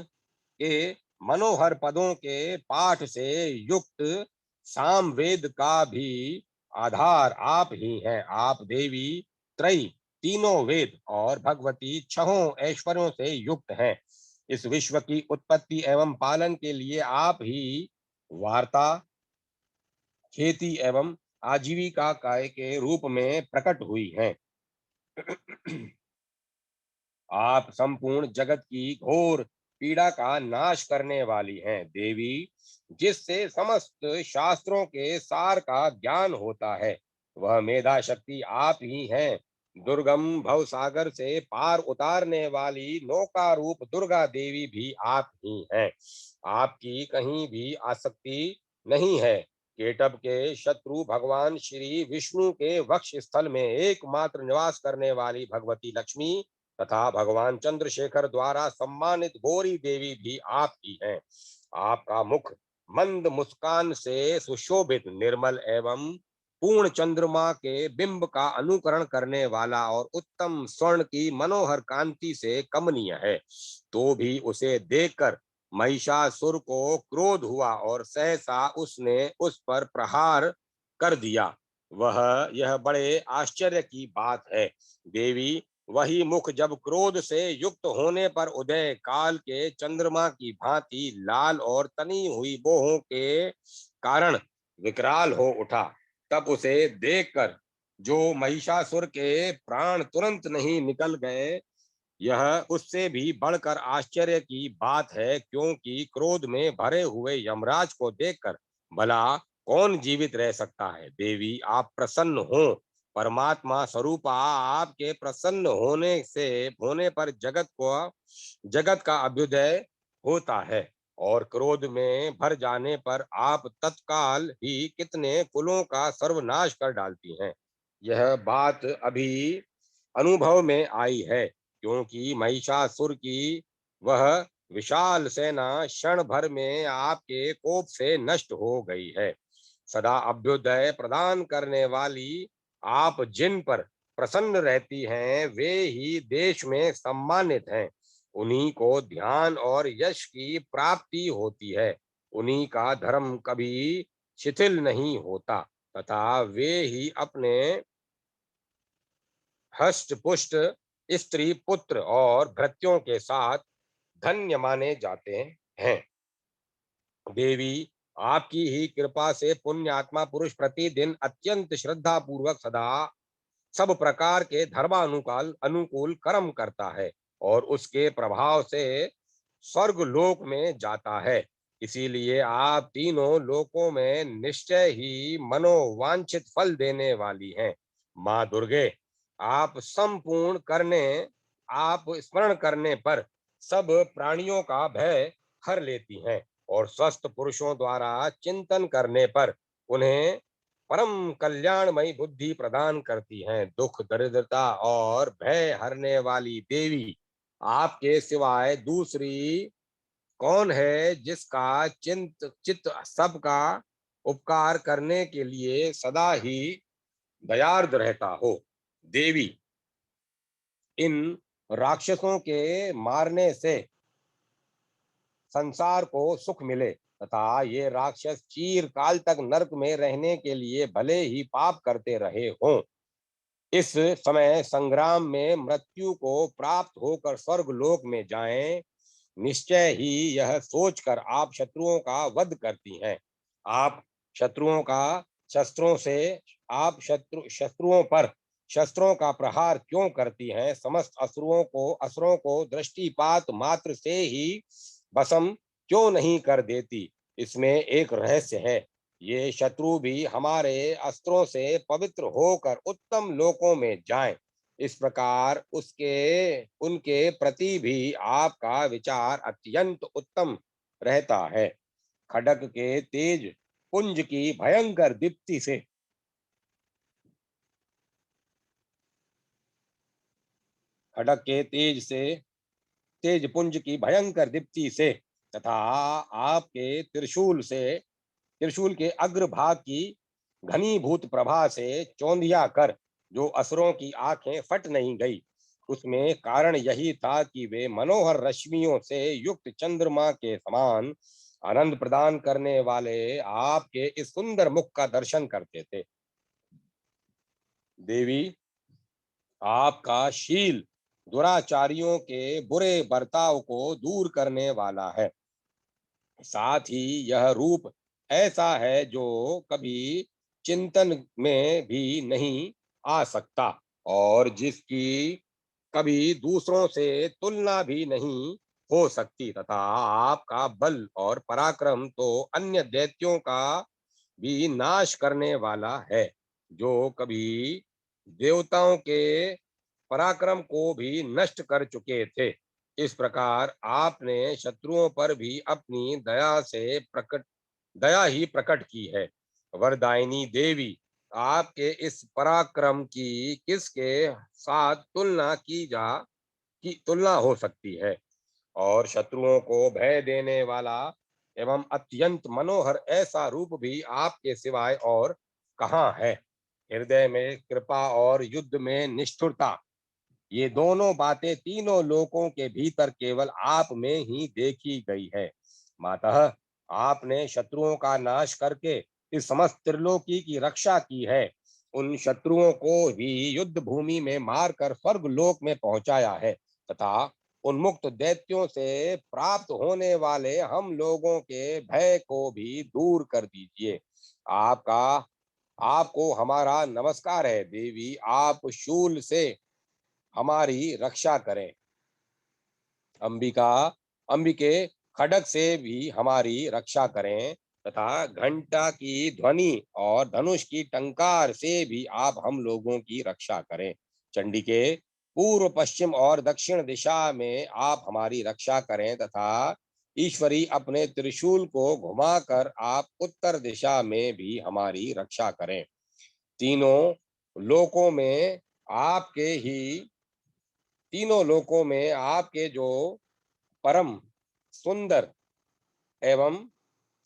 के मनोहर पदों के पाठ से युक्त सामवेद का भी आधार आप ही हैं। आप देवी त्रयी, तीनों वेद और भगवती छहों ऐश्वर्यों से युक्त हैं। इस विश्व की उत्पत्ति एवं पालन के लिए आप ही वार्ता, खेती एवं आजीविका काय के रूप में प्रकट हुई हैं। आप संपूर्ण जगत की घोर पीड़ा का नाश करने वाली हैं। देवी, जिससे समस्त शास्त्रों के सार का ज्ञान होता है, वह मेधा शक्ति आप ही हैं। दुर्गम भव सागर से पार उतारने वाली नौका रूप दुर्गा देवी भी आप ही हैं। आपकी कहीं भी आसक्ति नहीं है। केटब के शत्रु भगवान श्री विष्णु के वक्ष स्थल में एकमात्र निवास करने वाली भगवती लक्ष्मी तथा भगवान चंद्रशेखर द्वारा सम्मानित गौरी देवी भी आप ही हैं। आपका मुख मंद मुस्कान से सुशोभित, निर्मल एवं पूर्ण चंद्रमा के बिंब का अनुकरण करने वाला और उत्तम स्वर्ण की मनोहर कांति से कमनीय है। तो भी उसे देखकर महिषासुर को क्रोध हुआ और सहसा उसने उस पर प्रहार कर दिया। वह यह बड़े आश्चर्य की बात है। देवी, वही मुख जब क्रोध से युक्त होने पर उदय काल के चंद्रमा की भांति लाल और तनी हुई बोहों के कारण विकराल हो उठा, तब उसे देखकर जो महिषासुर के प्राण तुरंत नहीं निकल गए, यह उससे भी बढ़कर आश्चर्य की बात है, क्योंकि क्रोध में भरे हुए यमराज को देखकर भला कौन जीवित रह सकता है। देवी, आप प्रसन्न हो। परमात्मा स्वरूपा आपके प्रसन्न होने पर जगत का अभ्युदय होता है, और क्रोध में भर जाने पर आप तत्काल ही कितने कुलों का सर्वनाश कर डालती हैं। यह बात अभी अनुभव में आई है, क्योंकि महिषासुर की वह विशाल सेना क्षण भर में आपके कोप से नष्ट हो गई है। सदा अभ्युदय प्रदान करने वाली आप जिन पर प्रसन्न रहती हैं, वे ही देश में सम्मानित हैं। उन्हीं को ध्यान और यश की प्राप्ति होती है। उन्हीं का धर्म कभी शिथिल नहीं होता तथा वे ही अपने हष्ट पुष्ट स्त्री पुत्र और भृत्यों के साथ धन्य माने जाते हैं। देवी, आपकी ही कृपा से पुण्यात्मा पुरुष प्रतिदिन अत्यंत श्रद्धा पूर्वक सदा सब प्रकार के धर्मानुकाल अनुकूल कर्म करता है और उसके प्रभाव से स्वर्ग लोक में जाता है। इसीलिए आप तीनों लोकों में निश्चय ही मनोवांछित फल देने वाली हैं। माँ दुर्गे, आप संपूर्ण करने आप स्मरण करने पर सब प्राणियों का भय हर लेती हैं और स्वस्थ पुरुषों द्वारा चिंतन करने पर उन्हें परम कल्याणमयी बुद्धि प्रदान करती हैं। दुख, दरिद्रता और भय हरने वाली देवी, आपके सिवाय दूसरी कौन है जिसका चित्त सबका उपकार करने के लिए सदा ही दयार्द रहता हो। देवी, इन राक्षसों के मारने से संसार को सुख मिले तथा ये राक्षस चीर काल तक नरक में रहने के लिए भले ही पाप करते रहे हों, इस समय संग्राम में मृत्यु को प्राप्त होकर स्वर्ग लोक में जाएं, निश्चय ही यह सोचकर आप शत्रुओं का वध करती हैं। आप शत्रुओं का शस्त्रों से आप शत्रुओं पर शस्त्रों का प्रहार क्यों करती हैं? समस्त असुरों को दृष्टिपात मात्र से ही भस्म क्यों नहीं कर देती? इसमें एक रहस्य है। ये शत्रु भी हमारे अस्त्रों से पवित्र होकर उत्तम लोकों में जाएं। इस प्रकार उसके उनके प्रति भी आपका विचार अत्यंत उत्तम रहता है। खड्ग के तेज पुंज की भयंकर दीप्ति से खड्ग के तेज पुंज की भयंकर दीप्ति से तथा आपके त्रिशूल के अग्रभाग की घनीभूत प्रभा से चौंधिया कर जो असुरों की आंखें फट नहीं गई, उसमें कारण यही था कि वे मनोहर रश्मियों से युक्त चंद्रमा के समान आनंद प्रदान करने वाले आपके इस सुंदर मुख का दर्शन करते थे। देवी, आपका शील दुराचारियों के बुरे बर्ताव को दूर करने वाला है। साथ ही यह रूप ऐसा है जो कभी चिंतन में भी नहीं आ सकता और जिसकी कभी दूसरों से तुलना भी नहीं हो सकती तथा आपका बल और पराक्रम तो अन्य दैत्यों का भी नाश करने वाला है, जो कभी देवताओं के पराक्रम को भी नष्ट कर चुके थे। इस प्रकार आपने शत्रुओं पर भी अपनी दया ही प्रकट की है। वरदायिनी देवी, आपके इस पराक्रम की किसके साथ तुलना हो सकती है? और शत्रुओं को भय देने वाला एवं अत्यंत मनोहर ऐसा रूप भी आपके सिवाय और कहाँ है? हृदय में कृपा और युद्ध में निष्ठुरता, ये दोनों बातें तीनों लोकों के भीतर केवल आप में ही देखी गई है। मातः, आपने शत्रुओं का नाश करके इस समस्त त्रिलोकी की रक्षा की है। उन शत्रुओं को भी युद्ध भूमि में मारकर स्वर्ग लोक में पहुंचाया है तथा उन्मुक्त दैत्यों से प्राप्त होने वाले हम लोगों के भय को भी दूर कर दीजिए। आपका आपको हमारा नमस्कार है देवी। आप शूल से हमारी रक्षा करें। अंबिका अंबिके, खड्ग से भी हमारी रक्षा करें तथा घंटा की ध्वनि और धनुष की टंकार से भी आप हम लोगों की रक्षा करें। चंडिके, पूर्व पश्चिम और दक्षिण दिशा में आप हमारी रक्षा करें तथा ईश्वरी अपने त्रिशूल को घुमाकर आप उत्तर दिशा में भी हमारी रक्षा करें। तीनों लोकों में आपके ही तीनों लोकों में आपके जो परम सुंदर एवं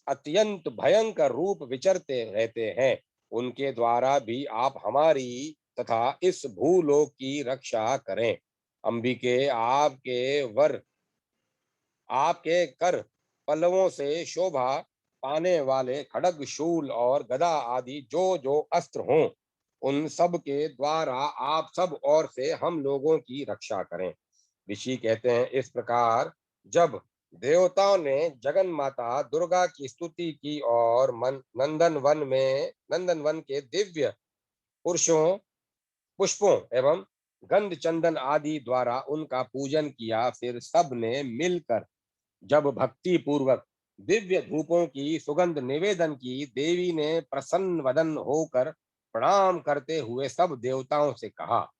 अत्यंत भयंकर रूप विचरते रहते हैं, उनके द्वारा भी आप हमारी तथा इस भूलोक की रक्षा करें। अंबिके, आपके कर पल्लवों से शोभा पाने वाले खड्ग, शूल और गदा आदि जो जो अस्त्र हों, उन सब के द्वारा आप सब ओर से हम लोगों की रक्षा करें। ऋषि कहते हैं, इस प्रकार जब देवताओं ने जगन माता दुर्गा की स्तुति की और नंदन वन के दिव्य पुरुषों पुष्पों एवं गंध चंदन आदि द्वारा उनका पूजन किया, फिर सब ने मिलकर जब भक्ति पूर्वक दिव्य धूपों की सुगंध निवेदन की, देवी ने प्रसन्न वदन होकर प्रणाम करते हुए सब देवताओं से कहा।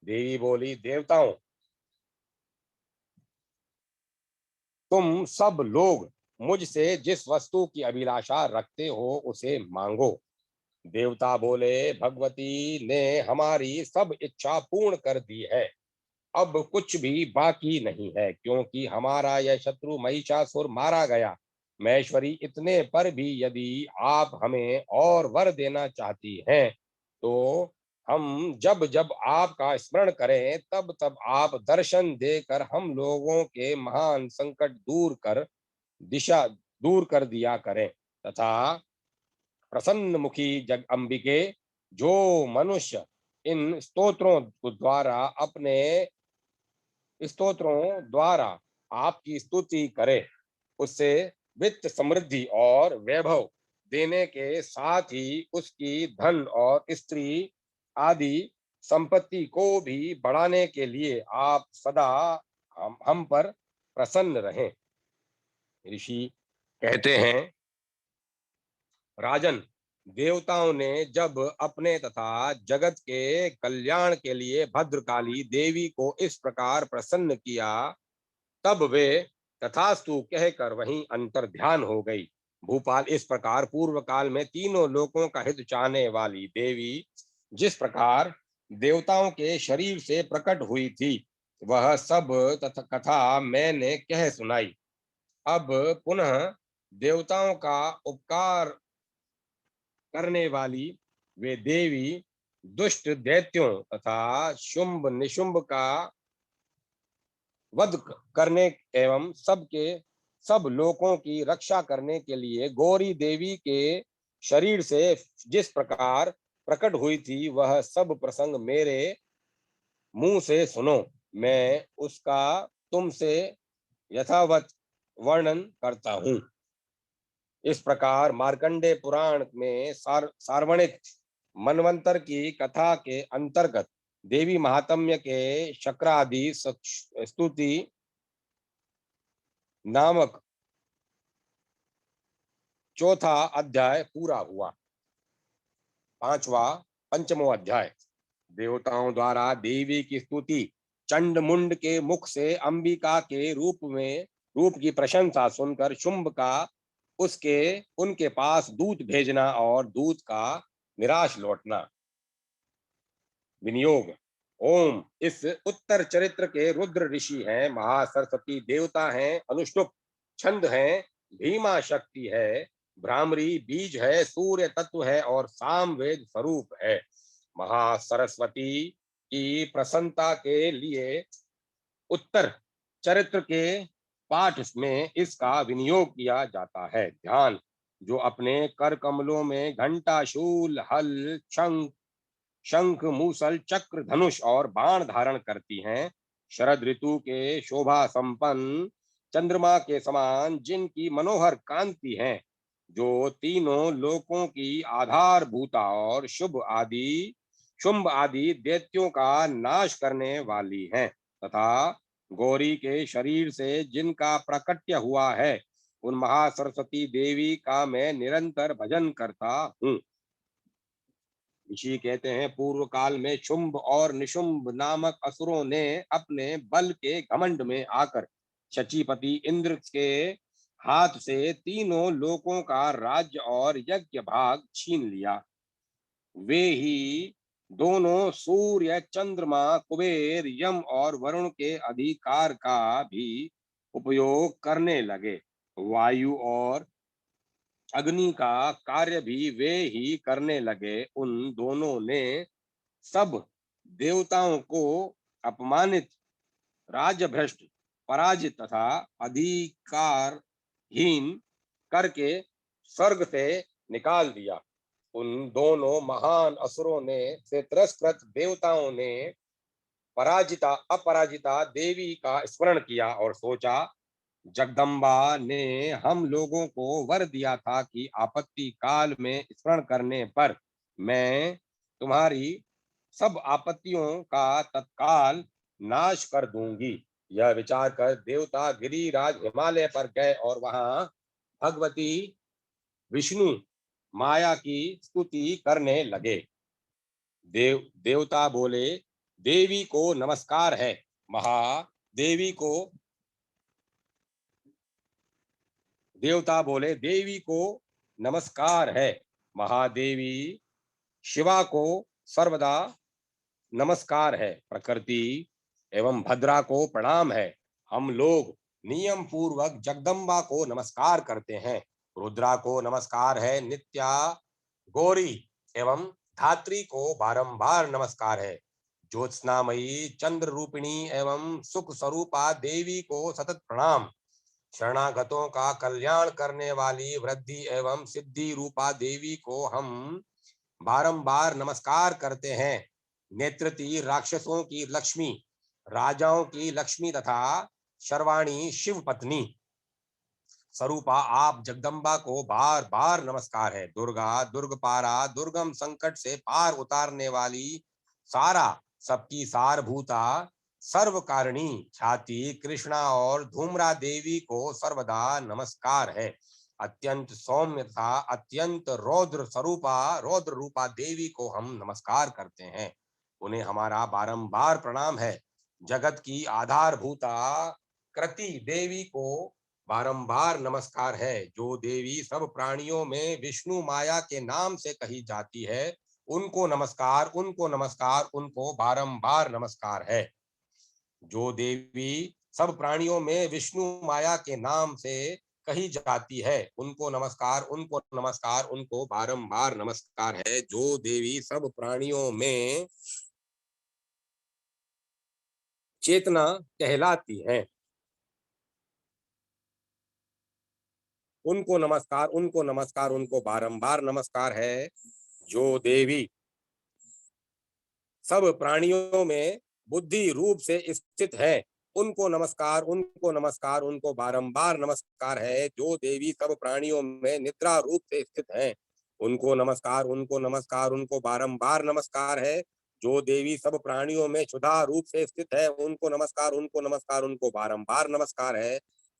देवी बोली, देवताओं, तुम सब लोग मुझसे जिस वस्तु की अभिलाषा रखते हो उसे मांगो। देवता बोले, भगवती ने हमारी सब इच्छा पूर्ण कर दी है। अब कुछ भी बाकी नहीं है, क्योंकि हमारा यह शत्रु महिषासुर मारा गया। महेश्वरी, इतने पर भी यदि आप हमें और वर देना चाहती हैं तो हम जब जब आपका स्मरण करें तब तब आप दर्शन देकर हम लोगों के महान संकट दूर कर दिया करें तथा प्रसन्न मुखी जग अंबिके, जो मनुष्य इन स्तोत्रों द्वारा आपकी स्तुति करे, उससे वित्त समृद्धि और वैभव देने के साथ ही उसकी धन और स्त्री आदि संपत्ति को भी बढ़ाने के लिए आप सदा हम पर प्रसन्न रहें। ऋषि कहते हैं, राजन, देवताओं ने जब अपने तथा जगत के कल्याण के लिए भद्रकाली देवी को इस प्रकार प्रसन्न किया, तब वे तथास्तु कहकर वहीं अंतर ध्यान हो गई। भूपाल, इस प्रकार पूर्व काल में तीनों लोकों का हित चाहने वाली देवी जिस प्रकार देवताओं के शरीर से प्रकट हुई थी, वह सब तथा कथा मैंने कह सुनाई। अब पुनः देवताओं का उपकार करने वाली वे देवी दुष्ट दैत्यों तथा शुंभ निशुंभ का वध करने एवं सब लोगों की रक्षा करने के लिए गौरी देवी के शरीर से जिस प्रकार प्रकट हुई थी, वह सब प्रसंग मेरे मुंह से सुनो। मैं उसका तुमसे यथावत वर्णन करता हूँ। इस प्रकार मार्कंडे पुराण में सार्वणिक मनवंतर की कथा के अंतर्गत देवी महात्म्य के शक्रादि स्तुति नामक चौथा अध्याय पूरा हुआ। पंचमो अध्याय। देवताओं द्वारा देवी की स्तुति चंड मुंड के मुख से अंबिका के रूप की प्रशंसा सुनकर शुंभ का उनके पास दूत भेजना और दूत का निराश लौटना। विनियोग। ओम, इस उत्तर चरित्र के रुद्र ऋषि हैं, महासरस्वती देवता हैं, अनुष्टुप छंद हैं, भीमा शक्ति है, भ्रामरी बीज है, सूर्य तत्व है और सामवेद स्वरूप है। महासरस्वती की प्रसन्नता के लिए उत्तर चरित्र के पाठ में इसका विनियोग किया जाता है। ध्यान। जो अपने कर कमलों में घंटा, शूल, हल, शंख, मूसल, चक्र, धनुष और बाण धारण करती हैं, शरद ऋतु के शोभा संपन्न चंद्रमा के समान जिनकी मनोहर कांति है, जो तीनों लोकों की आधारभूता और शुंभ आदि दैत्यों का नाश करने वाली हैं, तथा गौरी के शरीर से जिनका प्रकट्य हुआ है, उन महासरस्वती देवी का मैं निरंतर भजन करता हूँ। ऋषि कहते हैं, पूर्व काल में शुंभ और निशुंभ नामक असुरों ने अपने बल के घमंड में आकर शचीपति इंद्र के हाथ से तीनों लोकों का राज्य और यज्ञ भाग छीन लिया। वे ही दोनों सूर्य, चंद्रमा, कुबेर, यम और वरुण के अधिकार का भी उपयोग करने लगे। वायु और अग्नि का कार्य भी वे ही करने लगे। उन दोनों ने सब देवताओं को अपमानित, राजभ्रष्ट, पराजित तथा अधिकारहीन करके स्वर्ग से निकाल दिया। उन दोनों महान असुरों ने से तिरस्कृत देवताओं ने अपराजिता देवी का स्मरण किया और सोचा, जगदम्बा ने हम लोगों को वर दिया था कि आपत्ति काल में स्मरण करने पर मैं तुम्हारी सब आपत्तियों का तत्काल नाश कर दूंगी। यह विचार कर देवता गिरिराज हिमालय पर गए और वहां भगवती विष्णु माया की स्तुति करने लगे। देवता बोले, देवी को नमस्कार है। महादेवी को देवता बोले, देवी को नमस्कार है। महादेवी शिवा को सर्वदा नमस्कार है। प्रकृति एवं भद्रा को प्रणाम है। हम लोग नियम पूर्वक जगदम्बा को नमस्कार करते हैं। रुद्रा को नमस्कार है। नित्या, गौरी एवं धात्री को बारंबार नमस्कार है। ज्योत्सनामयी चंद्र रूपिणी एवं सुख स्वरूपा देवी को सतत प्रणाम। शरणागतों का कल्याण करने वाली वृद्धि एवं सिद्धि रूपा देवी को हम बारंबार नमस्कार करते हैं। नेत्रती राक्षसों की लक्ष्मी, राजाओं की लक्ष्मी तथा शर्वाणी शिव पत्नी स्वरूपा आप जगदम्बा को बार बार नमस्कार है। दुर्गा दुर्गपारा, दुर्गम संकट से पार उतारने वाली, सारा सबकी सारभूता, सर्व कारिणी ख्याति कृष्णा और धूम्रा देवी को सर्वदा नमस्कार है। अत्यंत सौम्य तथा अत्यंत रौद्र स्वरूपा, रौद्र रूपा देवी को हम नमस्कार करते हैं। उन्हें हमारा बारंबार प्रणाम है। जगत की आधारभूता कृति देवी को बारंबार नमस्कार है। जो देवी सब प्राणियों में विष्णु माया के नाम से कही जाती है, उनको नमस्कार, उनको नमस्कार, उनको बारंबार नमस्कार है। जो देवी सब प्राणियों में विष्णु माया के नाम से कही जाती है, उनको नमस्कार, उनको नमस्कार, उनको बारंबार नमस्कार है। जो देवी सब प्राणियों में चेतना कहलाती है, उनको नमस्कार, उनको नमस्कार, उनको बारंबार नमस्कार है। जो देवी सब प्राणियों में बुद्धि रूप से स्थित है, उनको नमस्कार, उनको नमस्कार, उनको बारंबार नमस्कार है। जो देवी सब प्राणियों में निद्रा रूप से स्थित है, उनको नमस्कार, उनको नमस्कार, उनको बारंबार नमस्कार है। जो देवी सब प्राणियों में क्षुधा रूप से स्थित है, उनको नमस्कार, उनको नमस्कार, उनको बारंबार नमस्कार है।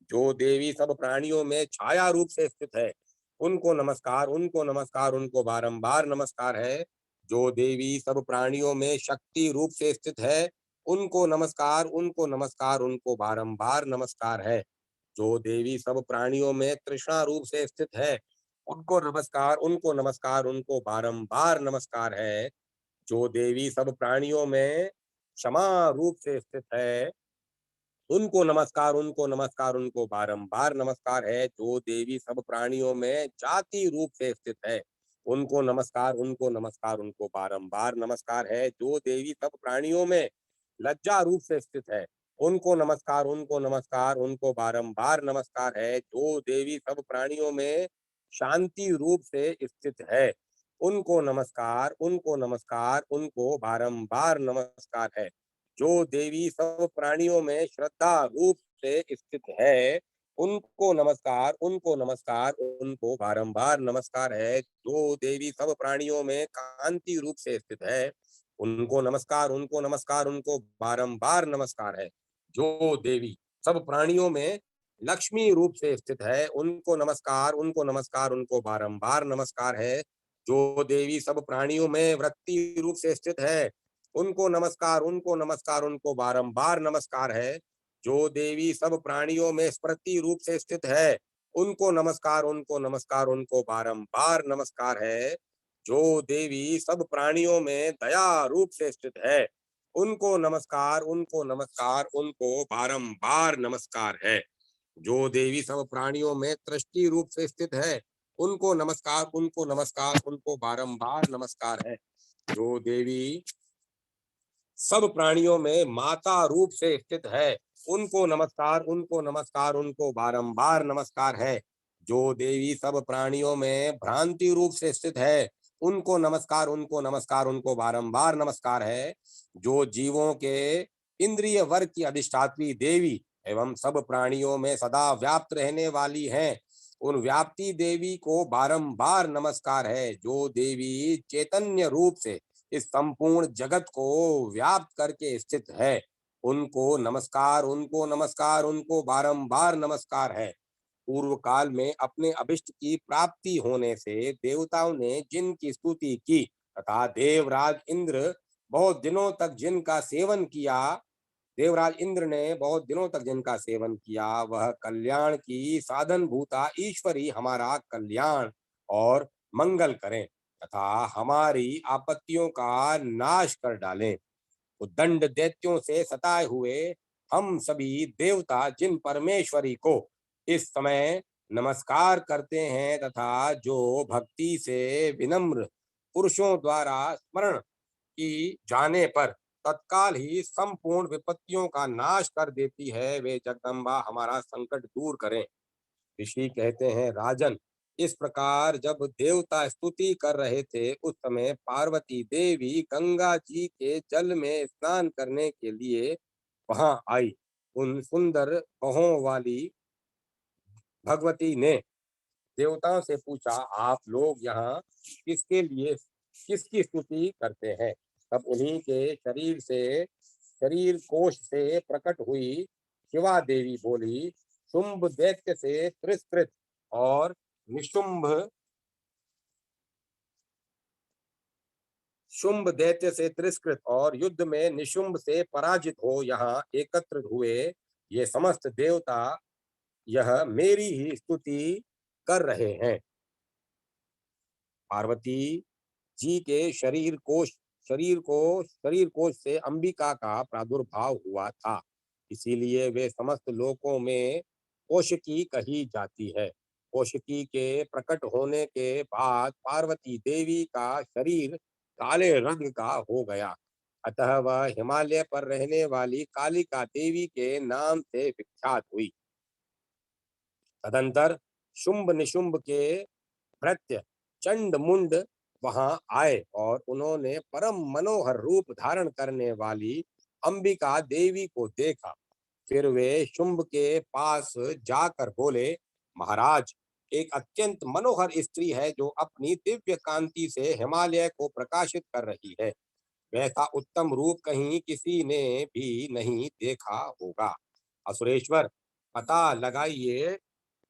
जो देवी सब प्राणियों में छाया रूप से स्थित है, उनको नमस्कार, उनको नमस्कार, उनको बारंबार नमस्कार है। जो देवी सब प्राणियों में शक्ति रूप से स्थित है, उनको नमस्कार, उनको नमस्कार, उनको बारंबार नमस्कार है। जो देवी सब प्राणियों में तृष्णा रूप से स्थित है, उनको नमस्कार, उनको नमस्कार, उनको बारंबार नमस्कार है। जो देवी सब प्राणियों में क्षमा रूप से स्थित है, उनको नमस्कार, उनको नमस्कार, उनको बारंबार नमस्कार है। जो देवी सब प्राणियों में जाति रूप से स्थित है, उनको नमस्कार, उनको नमस्कार, उनको बारंबार नमस्कार है। जो देवी सब प्राणियों में लज्जा रूप से स्थित है, उनको नमस्कार, उनको नमस्कार, उनको बारंबार नमस्कार है। जो देवी सब प्राणियों में शांति रूप से स्थित है, उनको नमस्कार, उनको नमस्कार, उनको बारंबार नमस्कार है। जो देवी सब प्राणियों में श्रद्धा रूप से स्थित है, उनको नमस्कार, उनको नमस्कार, उनको बारंबार नमस्कार है। जो देवी सब प्राणियों में कांति रूप से स्थित है, उनको नमस्कार, उनको नमस्कार, उनको बारंबार नमस्कार है। जो देवी सब प्राणियों में लक्ष्मी रूप से स्थित है, उनको नमस्कार, उनको नमस्कार, उनको बारंबार नमस्कार है। जो देवी सब प्राणियों में वृत्ति रूप से स्थित है, उनको नमस्कार, उनको नमस्कार, उनको बारंबार नमस्कार है। जो देवी सब प्राणियों में स्मृति रूप से स्थित है, उनको नमस्कार, उनको नमस्कार, उनको बारंबार नमस्कार है। जो देवी सब प्राणियों में दया रूप से स्थित है, उनको नमस्कार, उनको नमस्कार, उनको बारंबार नमस्कार है। जो देवी सब प्राणियों में दृष्टि रूप से स्थित है, उनको नमस्कार, उनको नमस्कार, उनको बारंबार नमस्कार है। जो देवी सब प्राणियों में माता रूप से स्थित है, उनको नमस्कार, उनको नमस्कार, उनको बारंबार नमस्कार है। जो देवी सब प्राणियों में भ्रांति रूप से स्थित है, उनको नमस्कार, उनको नमस्कार, उनको बारंबार नमस्कार है। जो जीवों के इंद्रिय वर्ग की अधिष्ठात्री देवी एवं सब प्राणियों में सदा व्याप्त रहने वाली हैं, उन व्याप्ति देवी को बारंबार नमस्कार है। जो देवी चैतन्य रूप से इस संपूर्ण जगत को व्याप्त करके स्थित है, उनको नमस्कार, उनको नमस्कार, उनको बारंबार नमस्कार है। पूर्व काल में अपने अभिष्ट की प्राप्ति होने से देवताओं ने जिनकी स्तुति की तथा देवराज इंद्र बहुत दिनों तक जिनका सेवन किया, देवराज इंद्र ने बहुत दिनों तक जिनका सेवन किया, वह कल्याण की साधन भूता ईश्वरी हमारा कल्याण और मंगल करें तथा हमारी आपत्तियों का नाश कर डालें। उद्दंड दैत्यों से सताए हुए हम सभी देवता जिन परमेश्वरी को इस समय नमस्कार करते हैं तथा जो भक्ति से विनम्र पुरुषों द्वारा स्मरण की जाने पर तत्काल ही संपूर्ण विपत्तियों का नाश कर देती है। वे जगदम्बा हमारा संकट दूर करें। ऋषि कहते हैं, राजन, इस प्रकार जब देवता स्तुति कर रहे थे, उस समय पार्वती देवी गंगा जी के जल में स्नान करने के लिए वहां आई। उन सुंदर बाहों वाली भगवती ने देवताओं से पूछा, आप लोग यहाँ किसके लिए, किसकी स्तुति करते हैं? तब उन्हीं के शरीर कोश से प्रकट हुई शिवा देवी बोली, शुंभ दैत्य से तिरस्कृत और निशुंभ शुंभ दैत्य से तिरस्कृत और युद्ध में निशुंभ से पराजित हो यहाँ एकत्र हुए ये समस्त देवता यह मेरी ही स्तुति कर रहे हैं। पार्वती जी के शरीर कोश से अंबिका का प्रादुर्भाव हुआ था, इसीलिए वे समस्त लोकों में कोशकी कही जाती है। कोशकी के प्रकट होने के बाद पार्वती देवी का शरीर काले रंग का हो गया, अतः वह हिमालय पर रहने वाली कालिका देवी के नाम से विख्यात हुई। तदंतर शुंभ निशुंभ के भृत्य चंड मुंड वहां आए और उन्होंने परम मनोहर रूप धारण करने वाली अंबिका देवी को देखा। फिर वे शुंभ के पास जाकर बोले, महाराज, एक अत्यंत मनोहर स्त्री है जो अपनी दिव्य कांति से हिमालय को प्रकाशित कर रही है। वैसा उत्तम रूप कहीं किसी ने भी नहीं देखा होगा। असुरेश्वर, पता लगाइए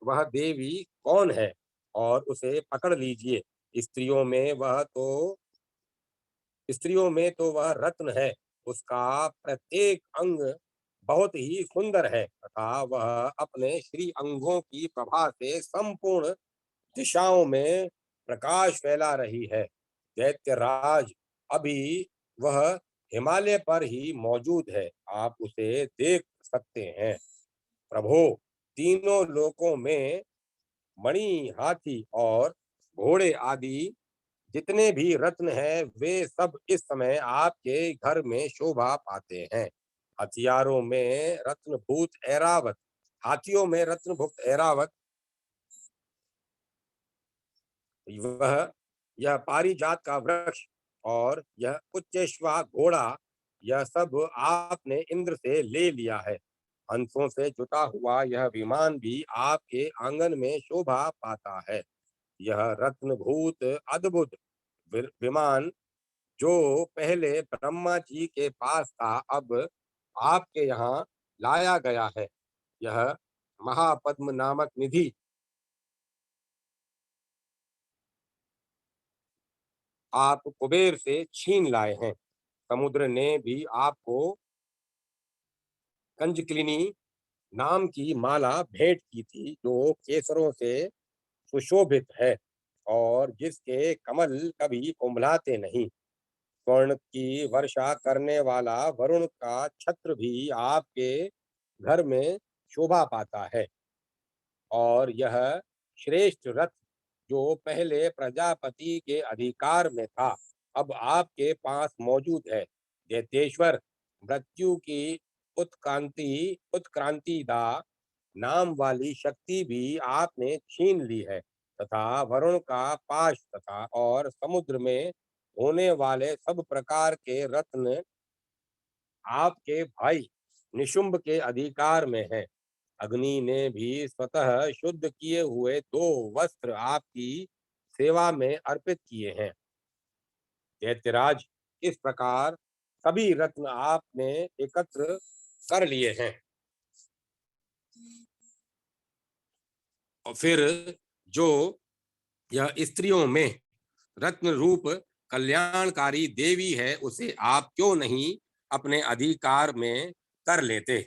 वह देवी कौन है और उसे पकड़ लीजिए। स्त्रियों में तो वह रत्न है। उसका प्रत्येक अंग बहुत ही सुंदर है तथा वह अपने श्री अंगों की प्रभा से संपूर्ण दिशाओं में प्रकाश फैला रही है। दैत्यराज, अभी वह हिमालय पर ही मौजूद है, आप उसे देख सकते हैं। प्रभो, तीनों लोकों में मणि, हाथी और घोड़े आदि जितने भी रत्न हैं, वे सब इस समय आपके घर में शोभा पाते हैं। हथियारों में रत्नभूत ऐरावत हाथियों में रत्नभुक्त ऐरावत, वह यह पारिजात का वृक्ष और यह उच्चैश्वा घोड़ा, यह सब आपने इंद्र से ले लिया है। हंसों से जुटा हुआ यह विमान भी आपके आंगन में शोभा पाता है। यह रत्नभूत अद्भुत विमान जो पहले ब्रह्मा जी के पास था, अब आपके यहाँ लाया गया है। यह महापद्म नामक निधि आप कुबेर से छीन लाए हैं। समुद्र ने भी आपको कंजकिलिनी नाम की माला भेंट की थी, जो केसरों से सुशोभित है और जिसके कमल कभी कुंभलाते नहीं। स्वर्ण की वर्षा करने वाला वरुण का छत्र भी आपके घर में शोभा पाता है। और यह श्रेष्ठ रथ जो पहले प्रजापति के अधिकार में था, अब आपके पास मौजूद है। दैत्येश्वर, मृत्यु की उत्क्रांति दा नाम वाली शक्ति भी आपने छीन ली है तथा वरुण का पाश तथा और समुद्र में होने वाले सब प्रकार के रत्न आपके भाई निशुंभ के अधिकार में है। अग्नि ने भी स्वतः शुद्ध किए हुए 2 वस्त्र आपकी सेवा में अर्पित किए हैं। दैत्यराज, इस प्रकार सभी रत्न आपने एकत्र कर लिए हैं। और फिर जो यह स्त्रियों में रत्न रूप कल्याणकारी देवी है, उसे आप क्यों नहीं अपने अधिकार में कर लेते?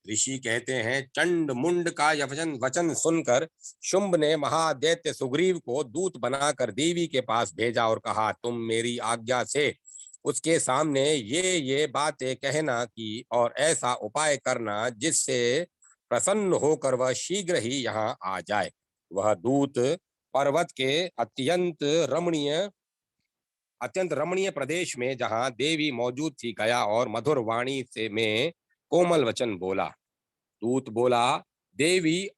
ऋषि कहते हैं, चंड मुंड का यह वचन सुनकर शुंभ ने महादैत्य सुग्रीव को दूत बनाकर देवी के पास भेजा और कहा, तुम मेरी आज्ञा से उसके सामने ये बातें कहना कि और ऐसा उपाय करना जिससे प्रसन्न होकर वह शीघ्र ही यहाँ आ जाए। वह दूत पर्वत के अत्यंत रमणीय अत्यंत रमणीय प्रदेश में जहां देवी मौजूद थी गया और मधुर वाणी से में कोमल वचन बोला। दूत बोला, देवी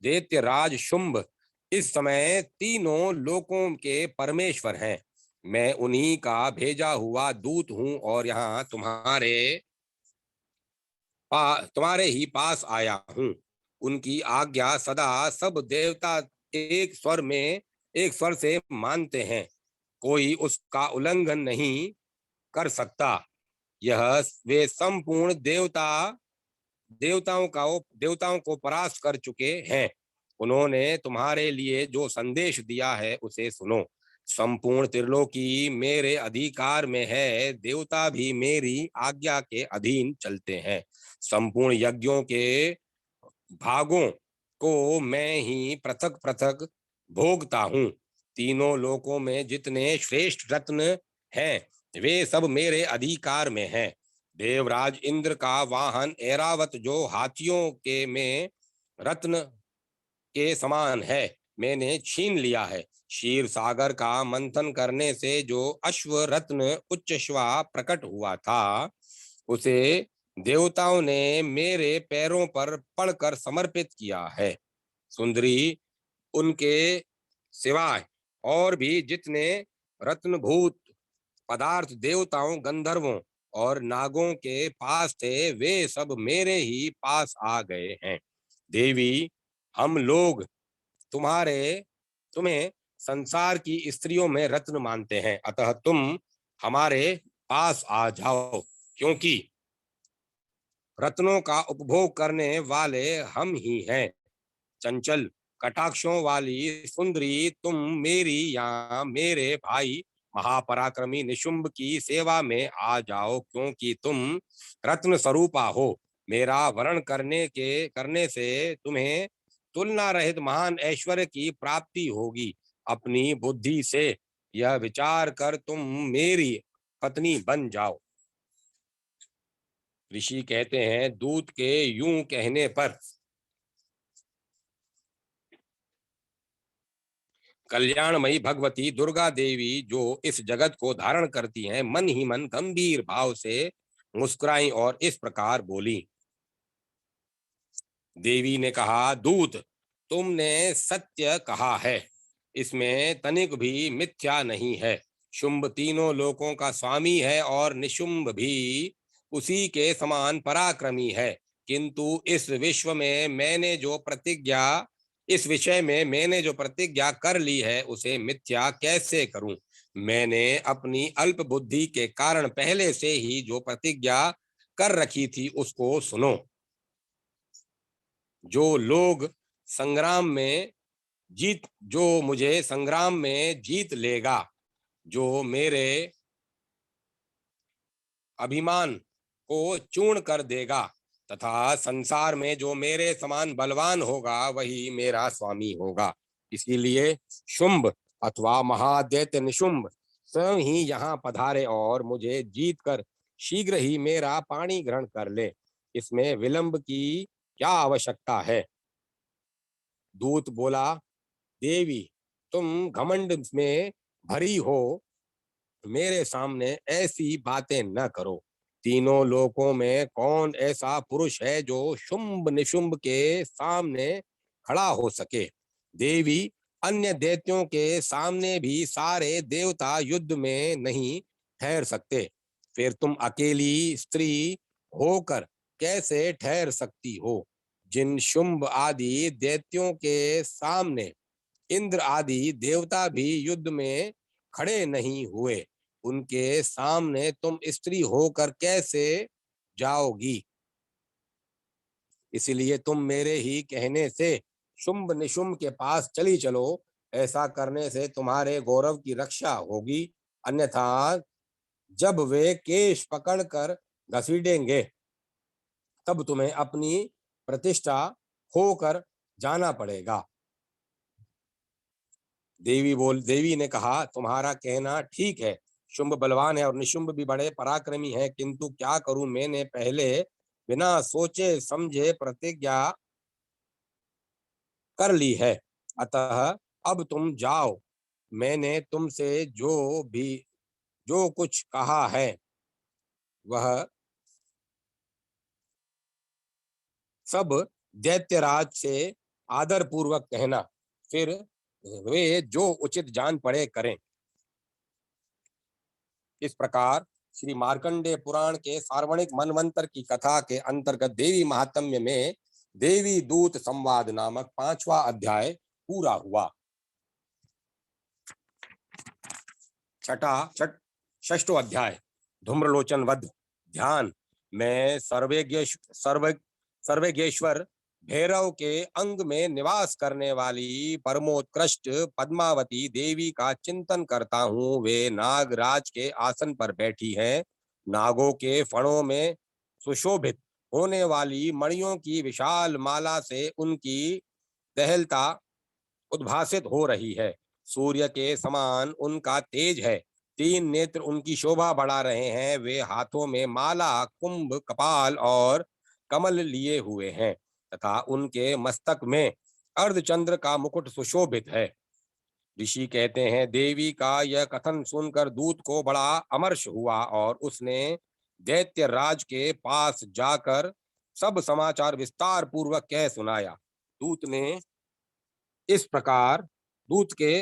दैत्यराज शुंभ इस समय तीनों लोकों के परमेश्वर हैं। मैं उन्हीं का भेजा हुआ दूत हूं और यहाँ तुम्हारे ही पास आया हूं। उनकी आज्ञा सदा सब देवता एक स्वर से मानते हैं। कोई उसका उल्लंघन नहीं कर सकता। यह वे संपूर्ण देवताओं को परास्त कर चुके हैं। उन्होंने तुम्हारे लिए जो संदेश दिया है उसे सुनो। संपूर्ण त्रिलोकी मेरे अधिकार में है। देवता भी मेरी आज्ञा के अधीन चलते हैं। संपूर्ण यज्ञों के भागों को मैं ही पृथक पृथक भोगता हूँ। तीनों लोकों में जितने श्रेष्ठ रत्न हैं वे सब मेरे अधिकार में हैं। देवराज इंद्र का वाहन ऐरावत जो हाथियों के में रत्न के समान है मैंने छीन लिया है। क्षीर सागर का मंथन करने से जो अश्व रत्न उच्चश्वा प्रकट हुआ था उसे देवताओं ने मेरे पैरों पर पड़कर समर्पित किया है। सुंदरी, उनके सिवाय और भी जितने रत्नभूत पदार्थ देवताओं, गंधर्वों और नागों के पास थे वे सब मेरे ही पास आ गए हैं। देवी, हम लोग तुम्हारे तुम्हें संसार की स्त्रियों में रत्न मानते हैं, अतः तुम हमारे पास आ जाओ, क्योंकि रत्नों का उपभोग करने वाले हम ही हैं। चंचल कटाक्षों वाली सुंदरी, तुम मेरी या मेरे भाई महापराक्रमी निशुंभ की सेवा में आ जाओ, क्योंकि तुम रत्न स्वरूपा हो। मेरा वर्ण करने से तुम्हें तुलना रहित महान ऐश्वर्य की प्राप्ति होगी। अपनी बुद्धि से यह विचार कर तुम मेरी पत्नी बन जाओ। ऋषि कहते हैं, दूत के यूं कहने पर कल्याणमयी भगवती दुर्गा देवी जो इस जगत को धारण करती हैं मन ही मन गंभीर भाव से मुस्कुराई और इस प्रकार बोली। देवी ने कहा, दूत, तुमने सत्य कहा है, इसमें तनिक भी मिथ्या नहीं है। शुंभ तीनों लोकों का स्वामी है और निशुंभ भी उसी के समान पराक्रमी है, किंतु इस विषय में मैंने जो प्रतिज्ञा कर ली है उसे मिथ्या कैसे करूं। मैंने अपनी अल्प बुद्धि के कारण पहले से ही जो प्रतिज्ञा कर रखी थी उसको सुनो। जो लोग संग्राम में जो मुझे संग्राम में जीत लेगा, जो मेरे अभिमान को चूर्ण कर देगा तथा संसार में जो मेरे समान बलवान होगा वही मेरा स्वामी होगा। इसीलिए शुंभ अथवा महादैत्य निशुंभ स्वयं ही यहाँ पधारे और मुझे जीत कर शीघ्र ही मेरा पाणी ग्रहण कर ले। इसमें विलंब की क्या आवश्यकता है। दूत बोला, देवी, तुम घमंड में भरी हो, मेरे सामने ऐसी बातें न करो। तीनों लोकों में कौन ऐसा पुरुष है जो शुंभ निशुंभ के सामने खड़ा हो सके। देवी, अन्य दैत्यों के सामने भी सारे देवता युद्ध में नहीं ठहर सकते, फिर तुम अकेली स्त्री होकर कैसे ठहर सकती हो। जिन शुंभ आदि दैत्यों के सामने इंद्र आदि देवता भी युद्ध में खड़े नहीं हुए, उनके सामने तुम स्त्री होकर कैसे जाओगी। इसलिए तुम मेरे ही कहने से शुंभ निशुंभ के पास चली चलो। ऐसा करने से तुम्हारे गौरव की रक्षा होगी, अन्यथा जब वे केश पकड़कर घसीटेंगे तब तुम्हें अपनी प्रतिष्ठा खोकर जाना पड़ेगा। देवी ने कहा, तुम्हारा कहना ठीक है। शुंभ बलवान है और निशुंभ भी बड़े पराक्रमी है, किंतु क्या करूं, मैंने पहले बिना सोचे समझे प्रतिज्ञा कर ली है। अतः अब तुम जाओ। मैंने तुमसे जो भी जो कुछ कहा है वह सब दैत्यराज से आदर पूर्वक कहना, फिर वे जो उचित जान पड़े करें। इस प्रकार श्री मार्कंडेय पुराण के सार्वणिक मनवंतर की कथा के अंतर्गत देवी महात्म्य में देवी दूत संवाद नामक 5वां अध्याय पूरा हुआ। षष्ठो अध्याय धूम्रलोचन वध। ध्यान में सर्वेगेश्वर भैरव के अंग में निवास करने वाली परमोत्कृष्ट पद्मावती देवी का चिंतन करता हूँ। वे नागराज के आसन पर बैठी हैं। नागों के फणों में सुशोभित होने वाली मणियों की विशाल माला से उनकी दहलता उद्भासित हो रही है। सूर्य के समान उनका तेज है। 3 नेत्र उनकी शोभा बढ़ा रहे हैं। वे हाथों में माला, कुंभ, कपाल और कमल लिए हुए हैं तथा उनके मस्तक में अर्धचंद्र का मुकुट सुशोभित है। ऋषि कहते हैं, देवी का यह कथन सुनकर दूत को बड़ा अमर्ष हुआ और उसने दैत्य राज के पास जाकर सब समाचार विस्तार पूर्वक कह सुनाया। इस प्रकार दूत के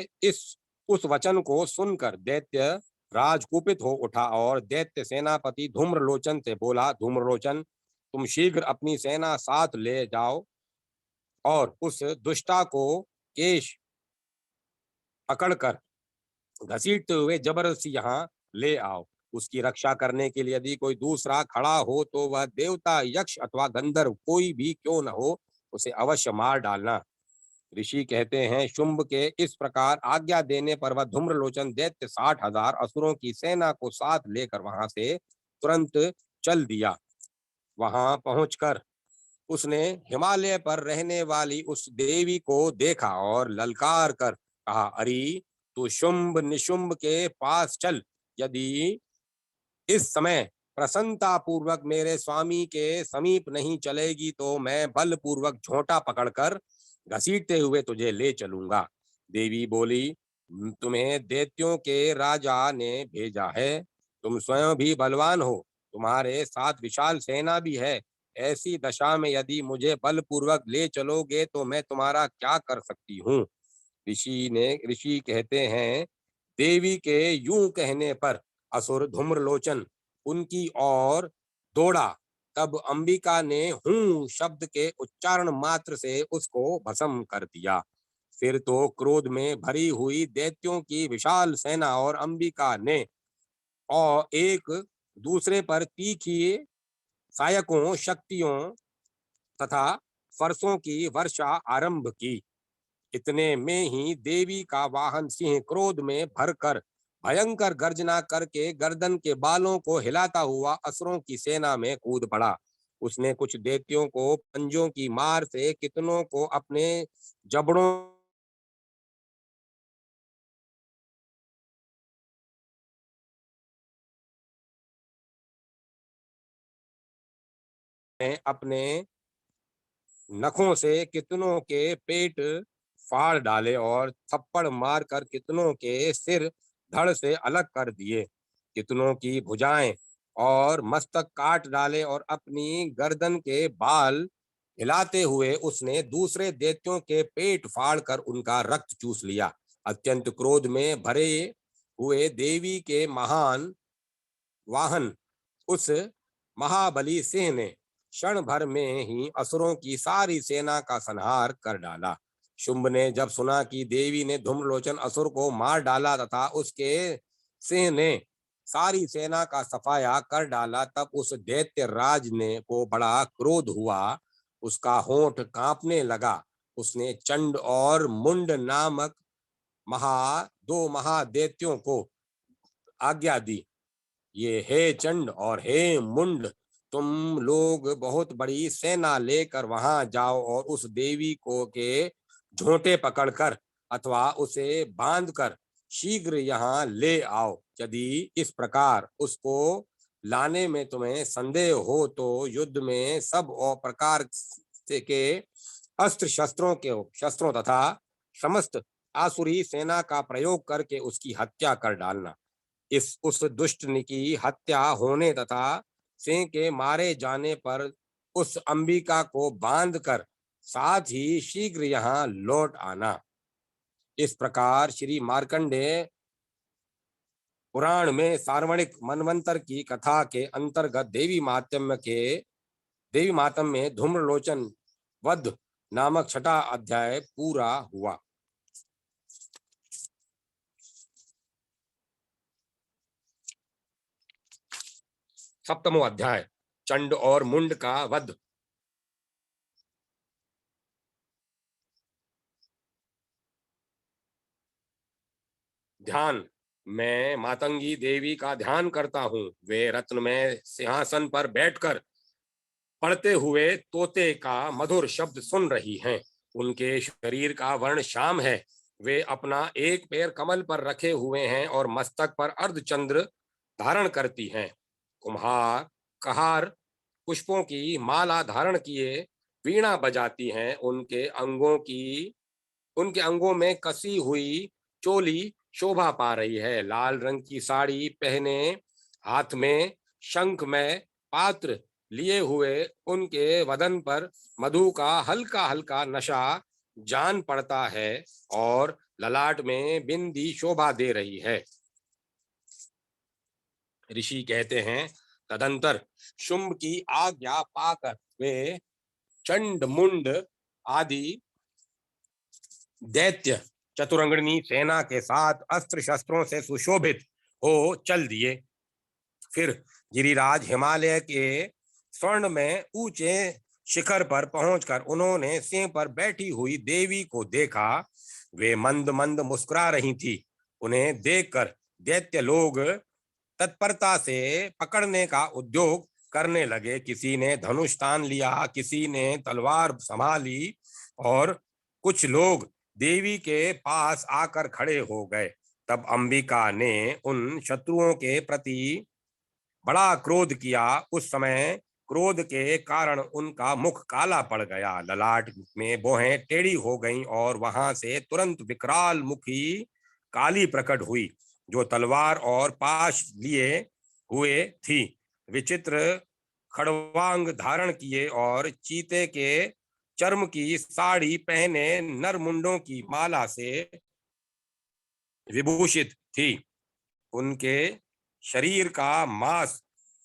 उस वचन को सुनकर दैत्य राज कुपित हो उठा और दैत्य सेनापति धूम्रलोचन से बोला, धूम्रलोचन, तुम शीघ्र अपनी सेना साथ ले जाओ और उस दुष्टा को केश पकड़कर घसीटते हुए जबरदस्ती यहाँ ले आओ। उसकी रक्षा करने के लिए यदि कोई दूसरा खड़ा हो तो वह देवता, यक्ष अथवा गंधर्व कोई भी क्यों न हो, उसे अवश्य मार डालना। ऋषि कहते हैं, शुंभ के इस प्रकार आज्ञा देने पर वह धूम्रलोचन दैत्य 60,000 असुरों की सेना को साथ लेकर वहां से तुरंत चल दिया। वहां पहुंचकर उसने हिमालय पर रहने वाली उस देवी को देखा और ललकार कर कहा, अरे तू शुंभ निशुंभ के पास चल। यदि इस समय प्रसन्नता पूर्वक मेरे स्वामी के समीप नहीं चलेगी तो मैं बलपूर्वक झोंटा पकड़कर घसीटते हुए तुझे ले चलूंगा। देवी बोली, तुम्हें दैत्यों के राजा ने भेजा है। तुम स्वयं भी बलवान हो, तुम्हारे साथ विशाल सेना भी है। ऐसी दशा में यदि मुझे बलपूर्वक ले चलोगे तो मैं तुम्हारा क्या कर सकती हूँ। ऋषि कहते हैं, देवी के यूं कहने पर असुर धूम्रलोचन उनकी ओर दौड़ा। तब अंबिका ने हूं शब्द के उच्चारण मात्र से उसको भस्म कर दिया। फिर तो क्रोध में भरी हुई दैत्यों की विशाल सेना और अंबिका ने और एक दूसरे पर तीखी सहायकों, शक्तियों तथा फरसों की वर्षा आरंभ की। इतने में ही देवी का वाहन सिंह क्रोध में भरकर भयंकर गर्जना करके गर्दन के बालों को हिलाता हुआ असुरों की सेना में कूद पड़ा। उसने कुछ दैत्यों को पंजों की मार से, कितनों को अपने जबड़ों में अपने नखों से कितनों के पेट फाड़ डाले और थप्पड़ मारकर कितनों के सिर धड़ से अलग कर दिए। कितनों की भुजाएं और मस्तक काट डाले और अपनी गर्दन के बाल हिलाते हुए उसने दूसरे दैत्यों के पेट फाड़कर उनका रक्त चूस लिया। अत्यंत क्रोध में भरे हुए देवी के महान वाहन उस महाबली सिंह ने क्षण भर में ही असुरों की सारी सेना का संहार कर डाला। शुंभ ने जब सुना कि देवी ने धूम्रलोचन असुर को मार डाला तथा उसके सिंह ने सारी सेना का सफाया कर डाला, तब उस दैत्य राज ने को बड़ा क्रोध हुआ। उसका होंठ कांपने लगा। उसने चंड और मुंड नामक दो महादैत्यों को आज्ञा दी, ये हे चंड और हे मुंड, तुम लोग बहुत बड़ी सेना लेकर वहां जाओ और उस देवी को के झोंटे पकड़कर अथवा उसे बांधकर शीघ्र यहाँ ले आओ। यदि इस प्रकार उसको लाने में तुम्हें संदेह हो तो युद्ध में सब और प्रकार से के शस्त्रों तथा समस्त आसुरी सेना का प्रयोग करके उसकी हत्या कर डालना। उस दुष्ट की हत्या होने तथा सिंह के मारे जाने पर उस अंबिका को बांधकर साथ ही शीघ्र यहाँ लौट आना। इस प्रकार श्री मार्कंडेय पुराण में सार्वणिक मनवंतर की कथा के अंतर्गत देवी मातम में धूम्रलोचन वध नामक छठा अध्याय पूरा हुआ। सप्तमो अध्याय चंड और मुंड का वध। ध्यान। मैं मातंगी देवी का ध्यान करता हूँ। वे रत्न में सिंहासन पर बैठकर पढ़ते हुए तोते का मधुर शब्द सुन रही हैं। उनके शरीर का वर्ण श्याम है। वे अपना एक पैर कमल पर रखे हुए हैं और मस्तक पर अर्धचंद्र धारण करती हैं। कुम्हार कहार पुष्पों की माला धारण किए वीणा बजाती हैं। उनके अंगों में कसी हुई चोली शोभा पा रही है। लाल रंग की साड़ी पहने हाथ में शंख में पात्र लिए हुए उनके वदन पर मधु का हल्का हल्का नशा जान पड़ता है और ललाट में बिंदी शोभा दे रही है। ऋषि कहते हैं, तदंतर शुंभ की आज्ञा पाकर वे चंड मुंड आदि दैत्य चतुरंगनी सेना के साथ अस्त्र शस्त्रों से सुशोभित हो चल दिए। फिर गिरिराज हिमालय के स्वर्ण में ऊंचे शिखर पर पहुंचकर उन्होंने सिंह पर बैठी हुई देवी को देखा। वे मंद मंद मुस्कुरा रही थी। उन्हें देखकर दैत्य लोग तत्परता से पकड़ने का उद्योग करने लगे। किसी ने धनुष तान लिया, किसी ने तलवार संभाली और कुछ लोग देवी के पास आकर खड़े हो गए। तब अंबिका ने उन शत्रुओं के प्रति बड़ा क्रोध किया। उस समय क्रोध के कारण उनका मुख काला पड़ गया, ललाट में भौहें टेढ़ी हो गईं और वहां से तुरंत विकराल मुखी काली प्रकट हुई, जो तलवार और पाश लिए हुए थी। विचित्र खड़वांग धारण किए और चीते के चर्म की साड़ी पहने नरमुंडों की माला से विभूषित थी। उनके शरीर का मांस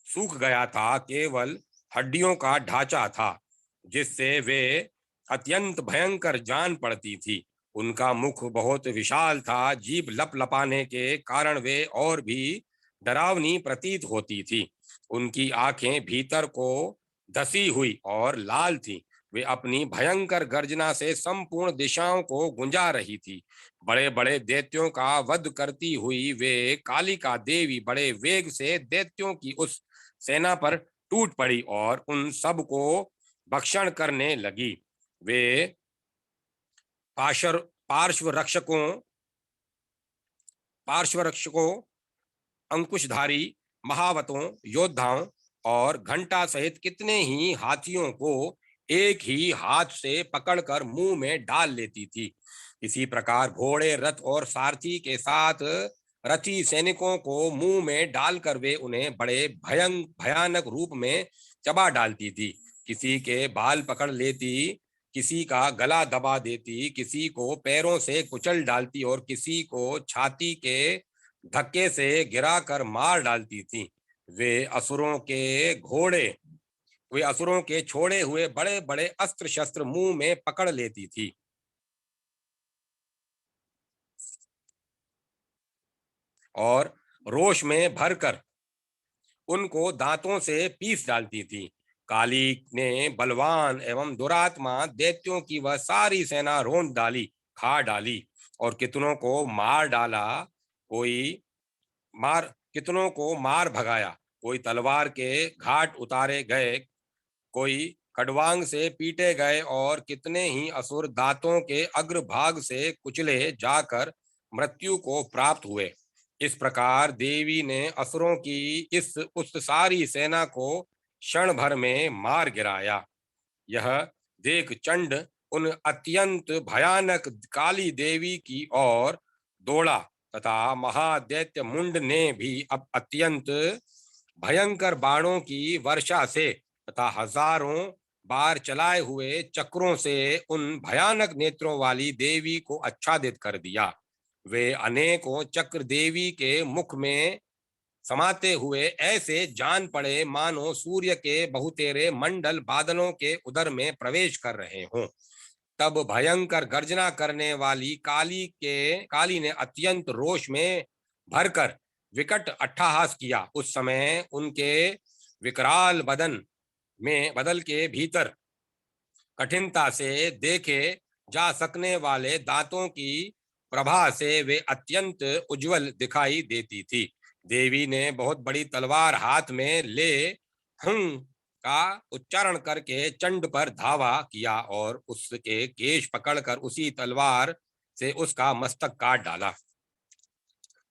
सूख गया था, केवल हड्डियों का ढांचा था जिससे वे अत्यंत भयंकर जान पड़ती थी। उनका मुख बहुत विशाल था, जीभ लपलपाने के कारण वे और भी डरावनी प्रतीत होती थी। उनकी आंखें भीतर को धसी हुई और लाल थी। वे अपनी भयंकर गर्जना से संपूर्ण दिशाओं को गुंजा रही थी। बड़े बड़े दैत्यों का वध करती हुई वे कालिका देवी बड़े वेग से दैत्यों की उस सेना पर टूट पड़ी और उन सब को भक्षण करने लगी। वे पार्श्व रक्षकों अंकुशधारी महावतों योद्धाओं और घंटा सहित कितने ही हाथियों को एक ही हाथ से पकड़कर मुंह में डाल लेती थी। इसी प्रकार घोड़े रथ और सारथी के साथ रथी सैनिकों को मुंह में डालकर वे उन्हें बड़े भयानक रूप में चबा डालती थी। किसी के बाल पकड़ लेती, किसी का गला दबा देती, किसी को पैरों से कुचल डालती और किसी को छाती के धक्के से गिराकर मार डालती थी। वे असुरों के छोड़े हुए बड़े बड़े अस्त्र शस्त्र मुंह में पकड़ लेती थी और रोष में भरकर उनको दांतों से पीस डालती थी। काली ने बलवान एवं दुरात्मा दैत्यों की वह सारी सेना रोंद डाली, खा डाली और कितनों को मार भगाया। कोई तलवार के घाट उतारे गए, कोई खड़वांग से पीटे गए और कितने ही असुर दांतों के अग्रभाग से कुचले जाकर मृत्यु को प्राप्त हुए। इस प्रकार देवी ने असुरों की उस सारी सेना को क्षण भर में मार गिराया। यह देख चंड उन अत्यंत भयानक काली देवी की ओर दौड़ा तथा महादैत्य मुंड ने भी अब अत्यंत भयंकर बाणों की वर्षा से तथा हजारों बार चलाए हुए चक्रों से उन भयानक नेत्रों वाली देवी को आच्छादित कर दिया। वे अनेकों चक्र देवी के मुख में समाते हुए ऐसे जान पड़े मानो सूर्य के बहुतेरे मंडल बादलों के उदर में प्रवेश कर रहे हों। तब भयंकर गर्जना करने वाली काली ने अत्यंत रोष में भरकर विकट अट्टहास किया। उस समय उनके विकराल बदल के भीतर कठिनता से देखे जा सकने वाले दांतों की प्रभा से वे अत्यंत उज्जवल दिखाई देती थी। देवी ने बहुत बड़ी तलवार हाथ में ले हं का उच्चारण करके चंड पर धावा किया और उसके केश पकड़कर उसी तलवार से उसका मस्तक काट डाला।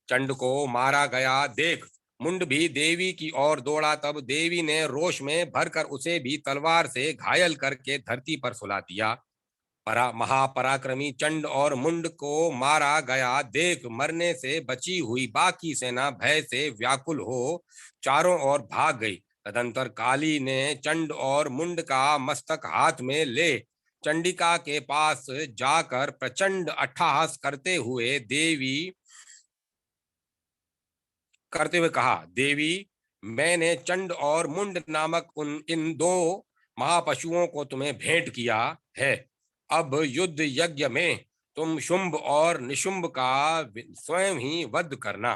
चंड को मारा गया देख मुंड भी देवी की ओर दौड़ा। तब देवी ने रोष में भरकर उसे भी तलवार से घायल करके धरती पर सुला दिया। महापराक्रमी चंड और मुंड को मारा गया देख मरने से बची हुई बाकी सेना भय से व्याकुल हो चारों ओर भाग गई। तदंतर काली ने चंड और मुंड का मस्तक हाथ में ले चंडिका के पास जाकर प्रचंड अट्टहास करते हुए कहा, देवी, मैंने चंड और मुंड नामक इन दो महापशुओं को तुम्हें भेंट किया है। अब युद्ध यज्ञ में तुम शुंभ और निशुंभ का स्वयं ही वध करना।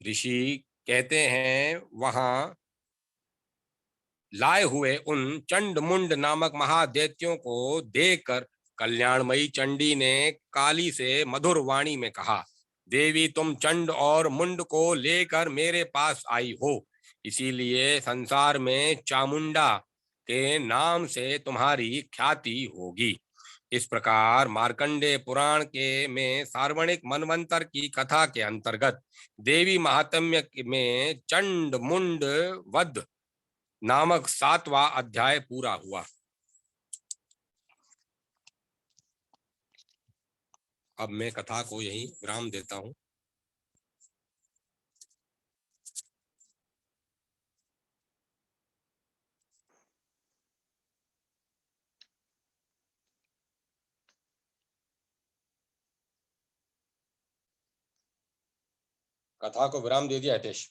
ऋषि कहते हैं, वहां लाए हुए उन चंड मुंड नामक महादैत्यों को देखकर कल्याणमयी चंडी ने काली से मधुर वाणी में कहा, देवी, तुम चंड और मुंड को लेकर मेरे पास आई हो, इसीलिए संसार में चामुंडा के नाम से तुम्हारी ख्याति होगी। इस प्रकार मार्कंडेय पुराण के में सार्वणिक मनवंतर की कथा के अंतर्गत देवी महात्म्य में चंड मुंड वध नामक 7वां अध्याय पूरा हुआ। अब मैं कथा को यहीं विराम देता हूं। कथा को विराम दे दिया हितेश।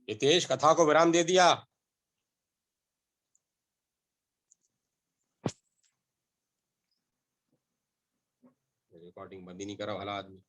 हितेश, कथा को विराम दे दिया। रिकॉर्डिंग बंद ही नहीं करा भला आदमी।